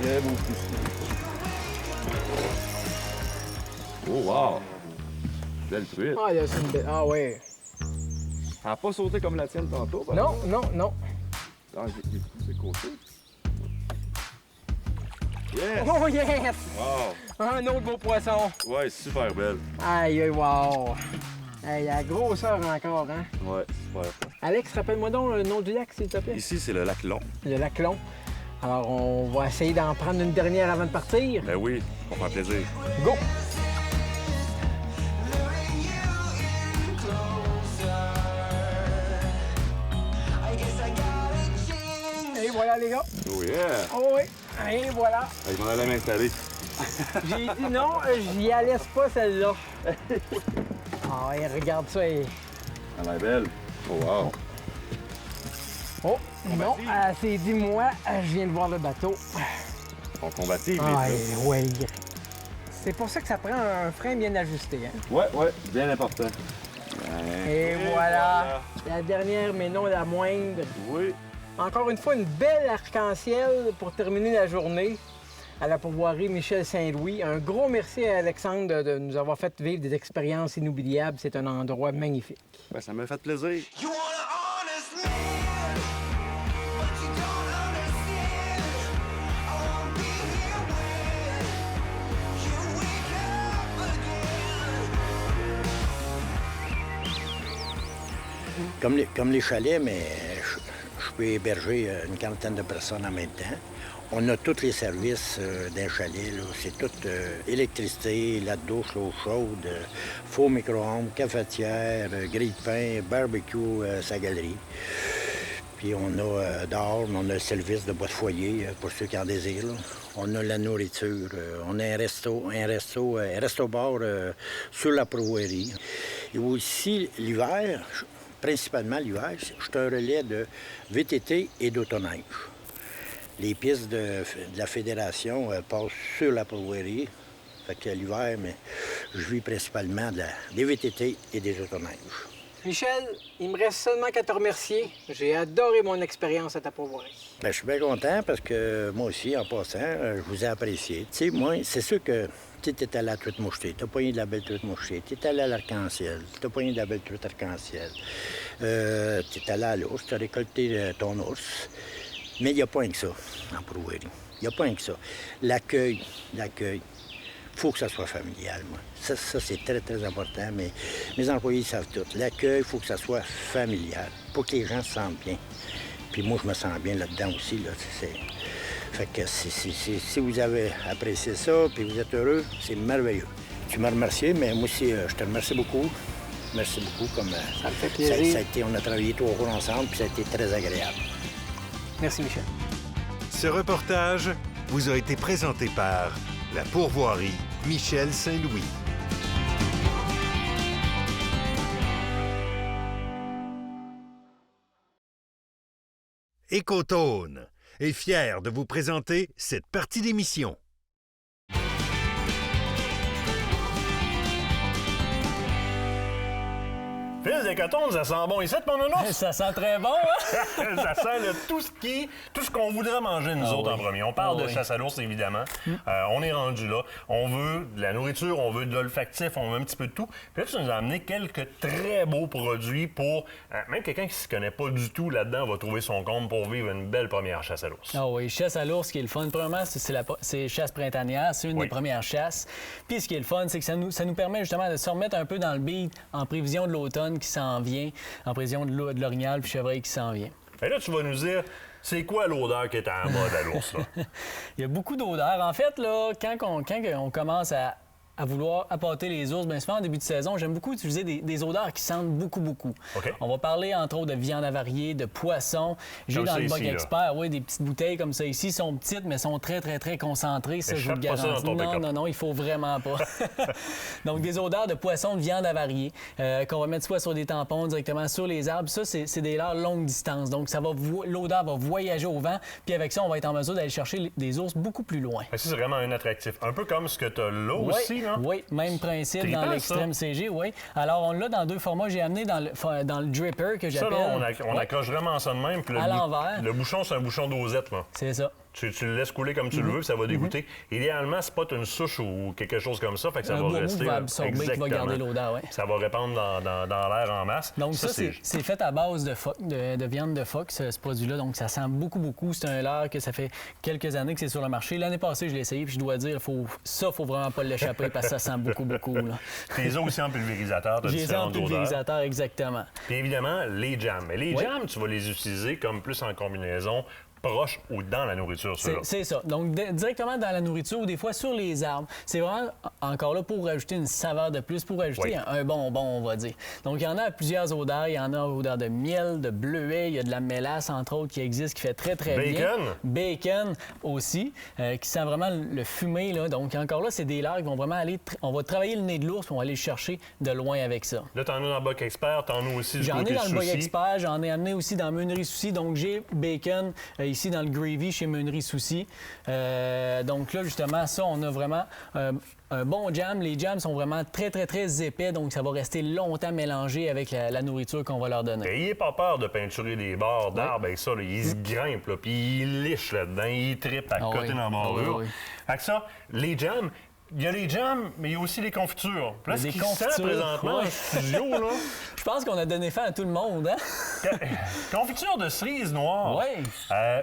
Très beau poisson. Oh, wow! Belle truite. Ah, là, c'est une belle... Ah, ouais. Elle n'a pas sauté comme la tienne tantôt, par Non, exemple. non, non. Ah, j'ai poussé côté. Yes! Oh, yes! Wow! Un autre beau poisson. Ouais, super belle. Aïe, aïe, wow! Hey, la grosseur encore, hein? Ouais, super. Alex, rappelle-moi donc le nom du lac, s'il te plaît. Ici, c'est le lac Long. Le lac Long. Alors, on va essayer d'en prendre une dernière avant de partir. Ben oui, on va faire plaisir. Go! Et voilà, les gars. Oh yeah! Oh oui, et voilà. Je m'en allais m'installer. J'ai dit non, j'y laisse pas celle-là. Ah, et regarde ça. Et... Elle est belle. Oh wow! Oh, non, elle s'est dit, moi, je viens de voir le bateau. On combative, Ah, les ouais. C'est pour ça que ça prend un frein bien ajusté, hein? Ouais, bien important. Et voilà, la dernière, mais non la moindre. Oui. Encore une fois, une belle arc-en-ciel pour terminer la journée à la pourvoirie Michel Saint-Louis. Un gros merci à Alexandre de nous avoir fait vivre des expériences inoubliables. C'est un endroit magnifique. Ben, ça m'a fait plaisir. Comme les chalets, mais je peux héberger une quarantaine de personnes en même temps. On a tous les services d'un chalet. C'est tout électricité, la douche, l'eau chaude, four micro-ondes, cafetière, grille de pain, barbecue, sa galerie. Puis on a dehors, on a le service de bois de foyer pour ceux qui en désirent. Là. On a la nourriture, on a un resto-bar sur la pourvoirie. Et aussi l'hiver, principalement l'hiver, je suis un relais de VTT et d'autoneige. Les pistes de la fédération passent sur la pourvoirie. Fait que l'hiver, mais je vis principalement des VTT et des autoneiges. Michel, il me reste seulement qu'à te remercier. J'ai adoré mon expérience à ta pourvoirie. Bien, je suis bien content parce que moi aussi, en passant, je vous ai apprécié. Tu sais, moi, c'est sûr que tu es allé à la truite mouchetée, tu as pogné de la belle truite mouchetée, tu es allé à l'arc-en-ciel, tu as pogné de la belle truite arc-en-ciel, tu es allé à l'ours, tu as récolté ton ours. Mais il n'y a pas rien que ça en pourvoirie. Il n'y a pas rien que ça. L'accueil, il faut que ça soit familial, moi. Ça c'est très, très important, mais mes employés savent tout. L'accueil, il faut que ça soit familial, pour que les gens se sentent bien. Puis moi, je me sens bien là-dedans aussi, là. Fait que si vous avez apprécié ça, puis vous êtes heureux, c'est merveilleux. Tu m'as remercié, mais moi aussi, je te remercie beaucoup. Merci beaucoup. Comme, ça me fait plaisir. On a travaillé 3 jours ensemble, puis ça a été très agréable. Merci, Michel. Ce reportage vous a été présenté par la pourvoirie Michel Saint-Louis. Écotone est fier de vous présenter cette partie d'émission. Fils d'Écotone, ça sent bon ici, mon nounours? Ça sent très bon, hein? Ça sent là, tout ce qu'on voudrait manger, nous autres, en premier. On parle de chasse à l'ours, évidemment. On est rendu là. On veut de la nourriture, on veut de l'olfactif, on veut un petit peu de tout. Puis là, tu nous as amené quelques très beaux produits pour... même quelqu'un qui ne se connaît pas du tout là-dedans va trouver son compte pour vivre une belle première chasse à l'ours. Ah oui, chasse à l'ours, ce qui est le fun, premièrement, c'est chasse printanière. C'est une des premières chasses. Puis ce qui est le fun, c'est que ça nous permet justement de se remettre un peu dans le beat en prévision de l'automne qui s'en vient, en prévision de l'orignal puis chevreuil qui s'en vient. Et là, tu vas nous dire, c'est quoi l'odeur qui est en mode à l'ours, là? Il y a beaucoup d'odeurs. En fait, là, quand on commence à à vouloir appâter les ours, bien souvent en début de saison, j'aime beaucoup utiliser des odeurs qui sentent beaucoup. OK. On va parler entre autres de viande avariée, de poisson. J'ai Comme dans ça le Bug ici, là. Expert, oui, des petites bouteilles comme ça ici, sont petites mais sont très concentrées, ça Mais je vous le chope pas ça dans garantis. ton pick-up. Non, il faut vraiment pas. Donc des odeurs de poisson, de viande avariée qu'on va mettre soit sur des tampons directement sur les arbres. Ça, c'est des leurres longue distance. Donc l'odeur va voyager au vent, puis avec ça, on va être en mesure d'aller chercher des ours beaucoup plus loin. Ça, c'est vraiment un attractif. Un peu comme ce que tu as là aussi, non? Oui, même principe Trippant, dans l'Extreme CG, oui. Alors, on l'a dans 2 formats. J'ai amené dans le dripper que Ça, j'appelle. là, on accroche vraiment ça de même. Puis À l'envers. Le bouchon, c'est un bouchon dosette, là. C'est ça. Tu le laisses couler comme tu le veux, puis ça va dégoûter. Idéalement, c'est pas une souche ou quelque chose comme ça, fait que ça Un va bourreau rester... qui va absorber, qui va Exactement. garder l'odeur, oui. Ça va répandre dans l'air en masse. Donc ça, c'est fait à base de viande de phoque, ce produit-là. Donc ça sent beaucoup. C'est un leurre que ça fait quelques années que c'est sur le marché. L'année passée, je l'ai essayé, puis je dois dire, faut vraiment pas l'échapper parce que ça sent beaucoup. Là. Puis les aussi en pulvérisateur, de J'ai ça en différentes odeurs. pulvérisateur, exactement. Puis évidemment, les jams. Mais les jams, tu vas les utiliser comme plus en combinaison proche ou dans la nourriture, ceux-là. C'est ça. Donc, directement dans la nourriture ou des fois sur les arbres. C'est vraiment, encore là, pour rajouter une saveur de plus, pour rajouter un bonbon, on va dire. Donc, il y en a à plusieurs odeurs. Il y en a odeur de miel, de bleuet. Il y a de la mélasse, entre autres, qui existe, qui fait très bien. Bacon aussi, qui sent vraiment le fumé, là. Donc, encore là, c'est des leurres qui vont vraiment aller... On va travailler le nez de l'ours, puis on va aller le chercher de loin avec ça. Là, t'en as dans le Bug Expert, t'en as aussi du J'en côté ai dans le Bug Souci. Expert, j'en ai amené aussi dans Meunerie Souci. Donc, j'ai bacon ici dans le Gravy chez Meunerie Souci. Donc là, justement, ça, on a vraiment un bon jam. Les jams sont vraiment très épais, donc ça va rester longtemps mélangé avec la nourriture qu'on va leur donner. Et n'ayez pas peur de peinturer des bords d'arbres avec ça. Là. Il se grimpe, là, puis il liche là-dedans, il trippe à côté dans la bordure. Fait que ça, les jams... Il y a les jams, mais il y a aussi les confitures. Puis là, ce qui sent présentement en studio, là... Je pense qu'on a donné faim à tout le monde, hein? Confiture de cerise noire. Oui.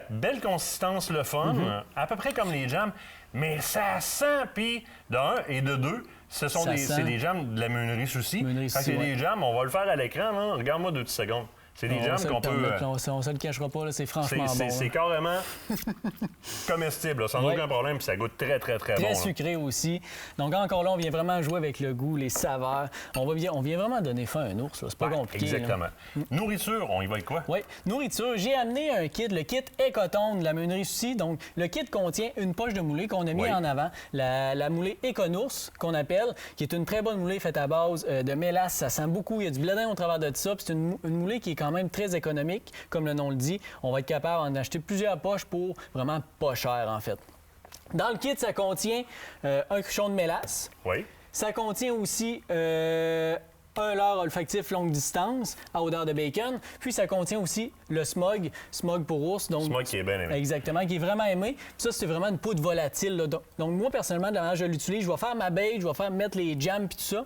Belle consistance, le fun. À peu près comme les jams. Mais ça sent, puis de 1 et de 2, c'est des jams de la Meunerie Souci. Fait que c'est des jams, on va le faire à l'écran, là. Regarde-moi 2 petites secondes. C'est des jams qu'on peut... On se le cachera pas, là, c'est franchement bon. C'est carrément comestible, là, sans aucun problème, puis ça goûte très bon. Très sucré aussi. Donc encore là, on vient vraiment jouer avec le goût, les saveurs. On vient vraiment donner faim à un ours, là. C'est pas compliqué. Exactement. Là. Nourriture, on y va avec quoi? Oui, nourriture. J'ai amené un kit, le kit Écotonne de la Meunerie Souci. Donc le kit contient une poche de moulée qu'on a mis en avant, la moulée Éconours qu'on appelle, qui est une très bonne moulée faite à base de mélasse. Ça sent beaucoup, il y a du bledin au travers de ça. C'est une moulée qui est quand même très économique, comme le nom le dit. On va être capable d'en acheter plusieurs poches pour vraiment pas cher, en fait. Dans le kit, ça contient un cruchon de mélasse. Oui. Ça contient aussi un leurre olfactif longue distance à odeur de bacon. Puis ça contient aussi le smog pour ours. Donc, smog qui est bien aimé. Exactement, qui est vraiment aimé. Puis ça, c'est vraiment une poudre volatile, là. Donc moi, personnellement, de la manière je l'utilise, je vais faire ma bake, je vais mettre les jams puis tout ça.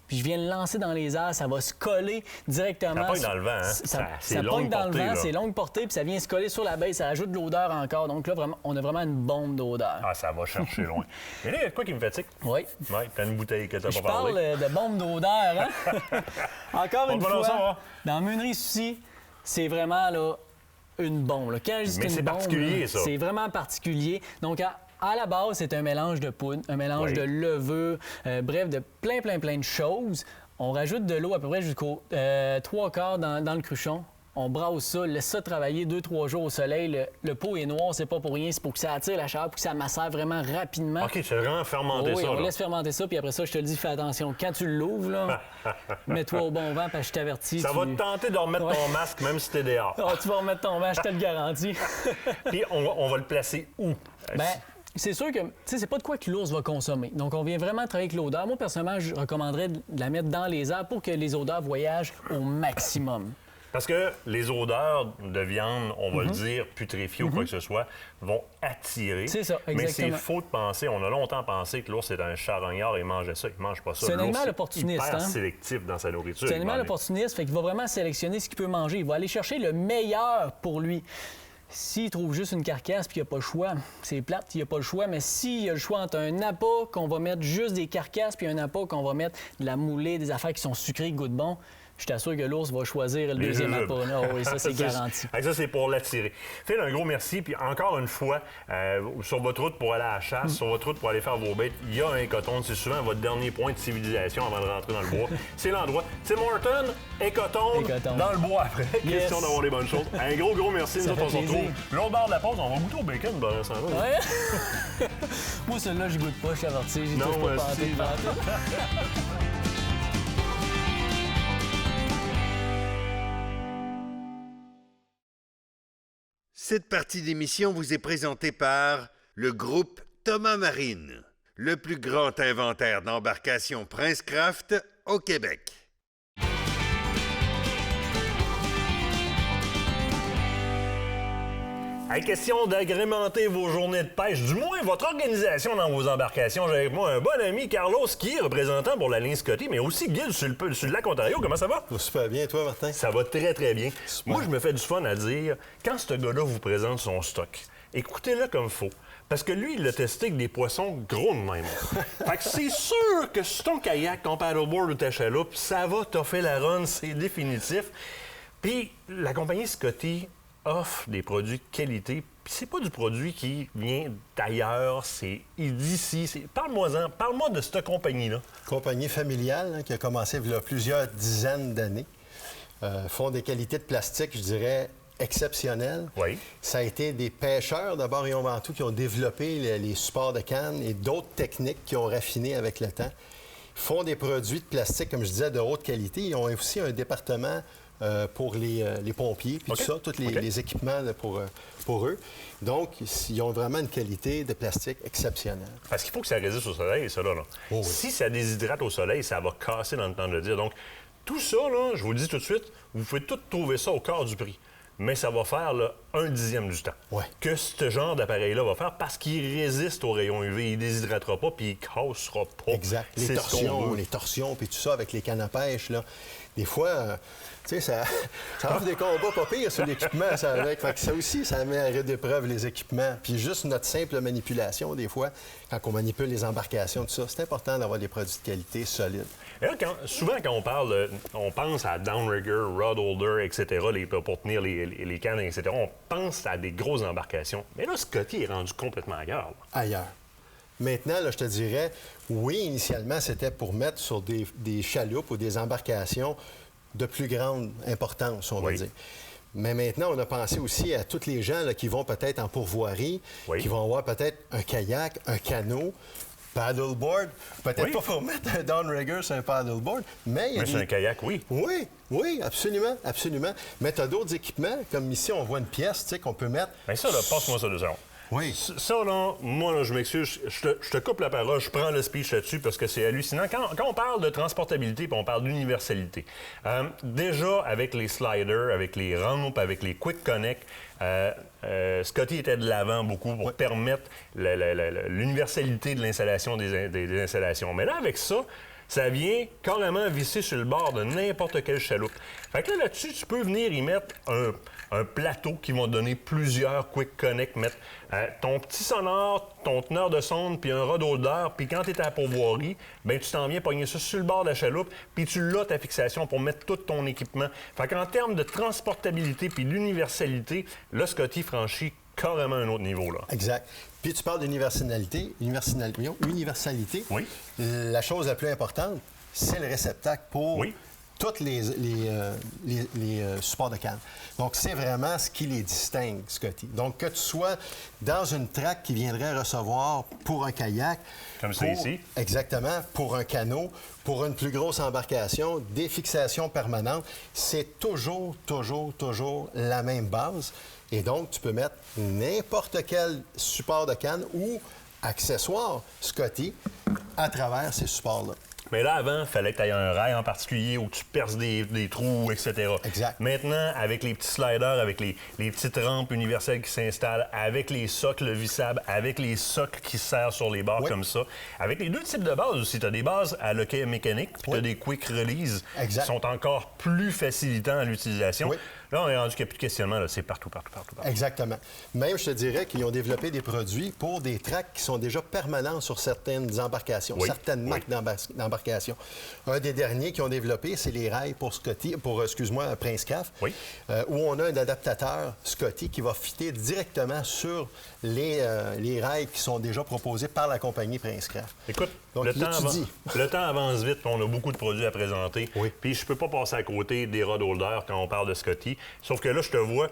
Puis je viens le lancer dans les airs, ça va se coller directement. Ça pogne dans le vent, hein? Ça pogne dans le vent, c'est longue portée, puis ça vient se coller sur la base, ça ajoute de l'odeur encore. Donc là, vraiment, on a vraiment une bombe d'odeur. Ah, ça va chercher loin. Mais là, il y a quoi qui me fatigue? Oui. Oui, t'as une bouteille que t'as pas Je parlé. parle de bombe d'odeur, hein? Encore une fois, dans Meunerie Souci, c'est vraiment là, une bombe. Là. Quand je dis mais c'est particulier, ça. C'est vraiment particulier. Donc, à la base, c'est un mélange de poudre, un mélange de levure, bref, de plein de choses. On rajoute de l'eau à peu près jusqu'au 3/4 dans le cruchon. On brasse ça, laisse ça travailler 2-3 jours au soleil. Le pot est noir, c'est pas pour rien, c'est pour que ça attire la chaleur, pour que ça macère vraiment rapidement. OK, tu as vraiment fermenté ça. Oui, on laisse fermenter ça, puis après ça, je te le dis, fais attention. Quand tu l'ouvres, là, mets-toi au bon vent, parce que je t'avertis. Ça va te tenter de remettre ton masque, même si t'es dehors. Oh, tu vas remettre ton masque, je te le garantis. Puis on va le placer où? Bien, c'est sûr que, tu sais, c'est pas de quoi que l'ours va consommer. Donc, on vient vraiment travailler avec l'odeur. Moi, personnellement, je recommanderais de la mettre dans les airs pour que les odeurs voyagent au maximum. Parce que les odeurs de viande, on va le dire, putréfiées ou quoi que ce soit, vont attirer. C'est ça, exactement. Mais c'est faux de penser. On a longtemps pensé que l'ours est un charognard, il mangeait ça, il mange pas ça. C'est un animal L'ours opportuniste. Hyper sélectif dans sa nourriture. C'est un animal opportuniste, fait qu'il va vraiment sélectionner ce qu'il peut manger. Il va aller chercher le meilleur pour lui. S'il trouve juste une carcasse puis il n'y a pas le choix, c'est plate, il n'y a pas le choix, mais s'il y a le choix entre un appât qu'on va mettre juste des carcasses puis un appât qu'on va mettre de la moulée, des affaires qui sont sucrées, qui goûtent bon, je t'assure que l'ours va choisir le deuxième appât. Oh, oui, ça, c'est garanti. Ça, c'est pour l'attirer. Phil, un gros merci. Puis encore une fois, sur votre route pour aller à la chasse, sur votre route pour aller faire vos bêtes, il y a un écotombe. C'est souvent votre dernier point de civilisation avant de rentrer dans le bois. C'est l'endroit. Tim Horton, écotombe, dans le bois après. Yes. Question d'avoir les bonnes choses. Un gros merci. Nous autres, on se retrouve l'autre bord de la pause. On va goûter au bacon pendant ce temps-là. Ouais. Moi, celui-là, je goûte pas, je suis averti. J'y touche pas pantoute. Cette partie d'émission vous est présentée par le groupe Thomas Marine, le plus grand inventaire d'embarcations Princecraft au Québec. Question d'agrémenter vos journées de pêche, du moins votre organisation dans vos embarcations. J'ai avec moi un bon ami, Carlos, qui est représentant pour la ligne Scotty, mais aussi guide sur le lac Ontario. Comment ça va? Super bien, toi, Martin? Ça va très, très bien. Super. Moi, je me fais du fun à dire, quand ce gars-là vous présente son stock, écoutez-le comme faut. Parce que lui, il l'a testé avec des poissons gros de même. Fait que c'est sûr que sur ton kayak, ton paddleboard ou ta chaloupe, ça va t'offrir la run, c'est définitif. Puis la compagnie Scotty offre des produits de qualité. Puis c'est pas du produit qui vient d'ailleurs, c'est d'ici. Parle-moi-en, parle-moi de cette compagnie-là. Compagnie familiale qui a commencé il y a plusieurs dizaines d'années. Font des qualités de plastique, je dirais, exceptionnelles. Oui. Ça a été des pêcheurs, d'abord et avant tout, qui ont développé les supports de canne et d'autres techniques qui ont raffiné avec le temps. Ils font des produits de plastique, comme je disais, de haute qualité. Ils ont aussi un département pour les pompiers, puis tout ça, tous les équipements là, pour eux. Donc, ils ont vraiment une qualité de plastique exceptionnelle. Parce qu'il faut que ça résiste au soleil, ça, là. Oh, oui. Si ça déshydrate au soleil, ça va casser dans le temps de le dire. Donc, tout ça, là, je vous le dis tout de suite, vous pouvez tout trouver ça au quart du prix. Mais ça va faire là, 1/10 du temps que ce genre d'appareil-là va faire parce qu'il résiste aux rayons UV. Il ne déshydratera pas puis il ne cassera pas. Exact. Les torsions, puis tout ça avec les cannes à pêche, là. Des fois, tu sais, ça offre des combats pas pires sur l'équipement, ça, avec. Fait que ça aussi, ça met à rude épreuve les équipements. Puis juste notre simple manipulation, des fois, quand on manipule les embarcations, tout ça, c'est important d'avoir des produits de qualité solides. Et là, souvent, quand on parle, on pense à downrigger, rod holder, etc., pour tenir les cannes, etc., on pense à des grosses embarcations. Mais là, Scotty est rendu complètement ailleurs. Là. Ailleurs. Maintenant, là, je te dirais, oui, initialement, c'était pour mettre sur des chaloupes ou des embarcations de plus grande importance, on va dire. Mais maintenant, on a pensé aussi à tous les gens là, qui vont peut-être en pourvoirie, qui vont avoir peut-être un kayak, un canot, paddleboard. Peut-être pas pour mettre un downrigger sur un paddleboard, mais... sur un kayak, oui. Oui, absolument, absolument. Mais tu as d'autres équipements, comme ici, on voit une pièce, tu sais, qu'on peut mettre... Bien ça, là, passe-moi ça 2 secondes. Oui. Ça, là, moi, là, je m'excuse, je te coupe la parole, je prends le speech là-dessus parce que c'est hallucinant. Quand on parle de transportabilité puis on parle d'universalité, déjà, avec les sliders, avec les rampes, avec les Quick Connect, Scotty était de l'avant beaucoup pour permettre l'universalité de l'installation des installations. Mais là, avec ça, ça vient carrément visser sur le bord de n'importe quelle chaloupe. Fait que là-dessus, tu peux venir y mettre un plateau qui va donner plusieurs Quick Connect, mettre ton petit sonore, ton teneur de sonde, puis un rod holder, puis quand tu es à la pourvoirie, bien, tu t'en viens pogner ça sur le bord de la chaloupe, puis tu l'as ta fixation pour mettre tout ton équipement. Fait qu'en termes de transportabilité puis d'universalité, là, Scotty franchit carrément un autre niveau, là. Exact. Puis tu parles d'universalité. Universalité. Oui. La chose la plus importante, c'est le réceptacle pour tous les supports de canne. Donc, c'est vraiment ce qui les distingue, Scotty. Donc, que tu sois dans une traque qui viendrait recevoir pour un kayak... Comme c'est ici. Exactement. Pour un canot, pour une plus grosse embarcation, des fixations permanentes, c'est toujours la même base. Et donc, tu peux mettre n'importe quel support de canne ou accessoire Scotty à travers ces supports-là. Mais là, avant, il fallait que tu aies un rail en particulier où tu perces des trous, etc. Exact. Maintenant, avec les petits sliders, avec les petites rampes universelles qui s'installent, avec les socles vissables, avec les socles qui serrent sur les barres comme ça, avec les 2 types de bases aussi. Tu as des bases à loquet mécanique, puis tu as des quick release qui sont encore plus facilitants à l'utilisation. Là, on est rendu qu'il n'y a plus de questionnement, là. C'est partout. Exactement. Même, je te dirais qu'ils ont développé des produits pour des tracks qui sont déjà permanents sur certaines embarcations, certaines marques d'embarcations. Un des derniers qu'ils ont développé, c'est les rails pour Prince Craft, où on a un adaptateur Scotty qui va fitter directement sur les rails qui sont déjà proposés par la compagnie Prince Craft. Écoute, donc, le temps avance vite, on a beaucoup de produits à présenter. Puis je peux pas passer à côté des rod holders quand on parle de Scotty. Sauf que là, je te vois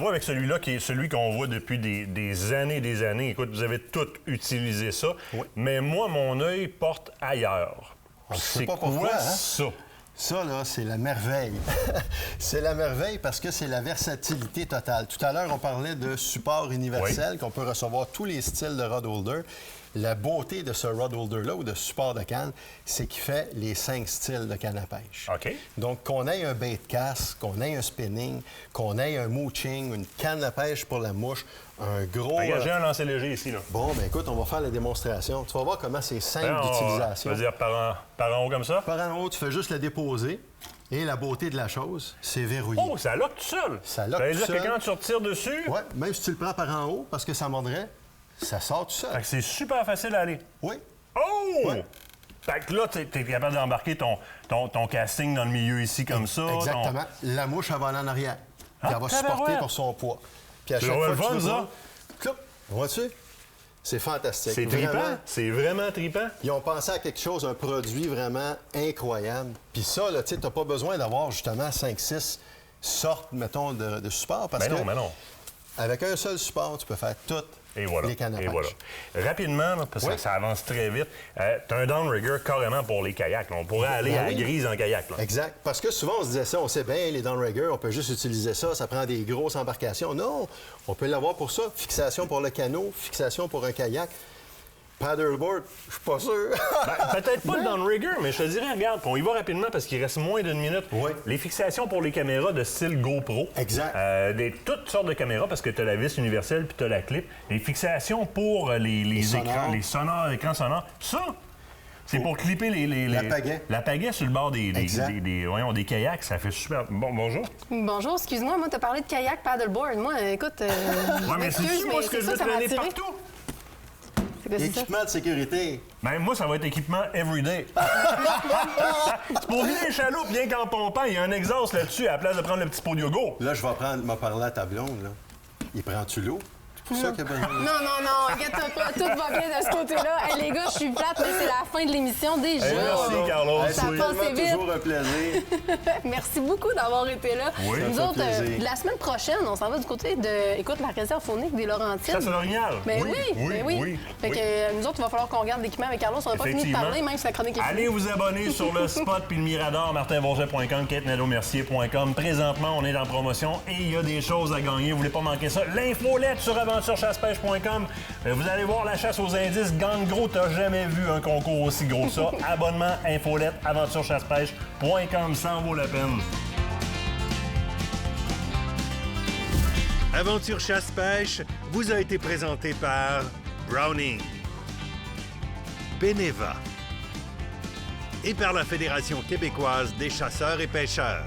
avec celui-là qui est celui qu'on voit depuis des années. Écoute, vous avez tous utilisé ça. Mais moi, mon œil porte ailleurs. C'est quoi ça? Ça, là, c'est la merveille. C'est la merveille parce que c'est la versatilité totale. Tout à l'heure, on parlait de support universel, qu'on peut recevoir tous les styles de rod holder. La beauté de ce rod holder-là ou de support de canne, c'est qu'il fait les 5 styles de canne à pêche. OK. Donc, qu'on ait un bait cast, qu'on ait un spinning, qu'on ait un mooching, une canne à pêche pour la mouche, un gros... J'ai un lancer léger ici, là. Bon, bien écoute, on va faire la démonstration. Tu vas voir comment c'est simple d'utilisation. Tu veux dire par en haut comme ça? Par en haut, tu fais juste le déposer. Et la beauté de la chose, c'est verrouillé. Oh, ça lock tout seul! Ça lock tout seul. Ça veut dire que quand tu retires dessus... Oui, même si tu le prends par en haut, parce que ça mordrait, ça sort tout seul. Fait que c'est super facile à aller. Oui. Oh! Ouais. Fait que là, tu es capable d'embarquer ton casting dans le milieu ici, comme ça. Exactement. La mouche, elle va aller en arrière. Puis elle va supporter pour son poids. Puis à chaque fois que tu ça. Cloup, vois-tu? C'est fantastique. C'est trippant. C'est vraiment trippant. Ils ont pensé à quelque chose, un produit vraiment incroyable. Puis ça, là, tu sais, t'as pas besoin d'avoir justement 5-6 sortes, mettons, de supports. Parce que mais non. Avec un seul support, tu peux faire toutes les cannes à pêche. Voilà. Rapidement, là, parce que ça avance très vite, tu as un downrigger carrément pour les kayaks. Là. On pourrait aller à la grise en kayak. Là. Exact. Parce que souvent, on se disait ça, on sait bien, les downriggers, on peut juste utiliser ça, ça prend des grosses embarcations. Non, on peut l'avoir pour ça. Fixation pour le canot, fixation pour un kayak. Paddleboard, je suis pas sûr. Peut-être pas le downrigger, mais je te dirais, regarde, on y va rapidement parce qu'il reste moins d'une minute. Les fixations pour les caméras de style GoPro. Exact. Toutes sortes de caméras parce que tu as la vis universelle puis tu as la clip. Les fixations pour les écrans, les sonores, écrans sonores. Ça, c'est pour clipper la pagaie sur le bord des kayaks. Ça fait super. Bon, bonjour. Bonjour, excuse-moi, moi, tu as parlé de kayak paddleboard. Moi, écoute. Oui, mais c'est moi ce que je veux traîner partout. Équipement de sécurité. Ben, moi, ça va être équipement everyday. C'est pour vider les chaloupes, bien qu'en pompant, il y a un exhaust là-dessus à la place de prendre le petit pot de yogourt. Là, je vais m'en parler à ta blonde, là. Il prend-tu l'eau? C'est pour ça qu'il y a besoin de... Non, inquiète-toi pas, tout va bien de ce côté-là. Hey, les gars, je suis plate, mais c'est la fin de l'émission déjà. Hey, merci, Carlos. Ça a passé vite. Toujours un plaisir. Merci beaucoup d'avoir été là. Oui, nous autres, la semaine prochaine, on s'en va du côté de, écoute, la réserve faunique des Laurentides. Ça, c'est l'orignal. Mais oui. Fait que nous autres, il va falloir qu'on regarde l'équipement avec Carlos. On n'a pas fini de parler, même si la chronique est finie. Allez vous abonner sur le Spot puis le Mirador, martinbourget.com, katenadeaumercier.com. Présentement, on est en promotion et il y a des choses à gagner. Vous voulez pas manquer ça? L'infolette sur aventurechassepêche.com. Vous allez voir la chasse aux indices. Gagne gros, t'as jamais vu un concours aussi gros que ça. Abonnement, infolette, aventurechassepêche.com, ça en vaut la peine. Aventure Chasse-Pêche vous a été présenté par Browning, Beneva et par la Fédération québécoise des chasseurs et pêcheurs.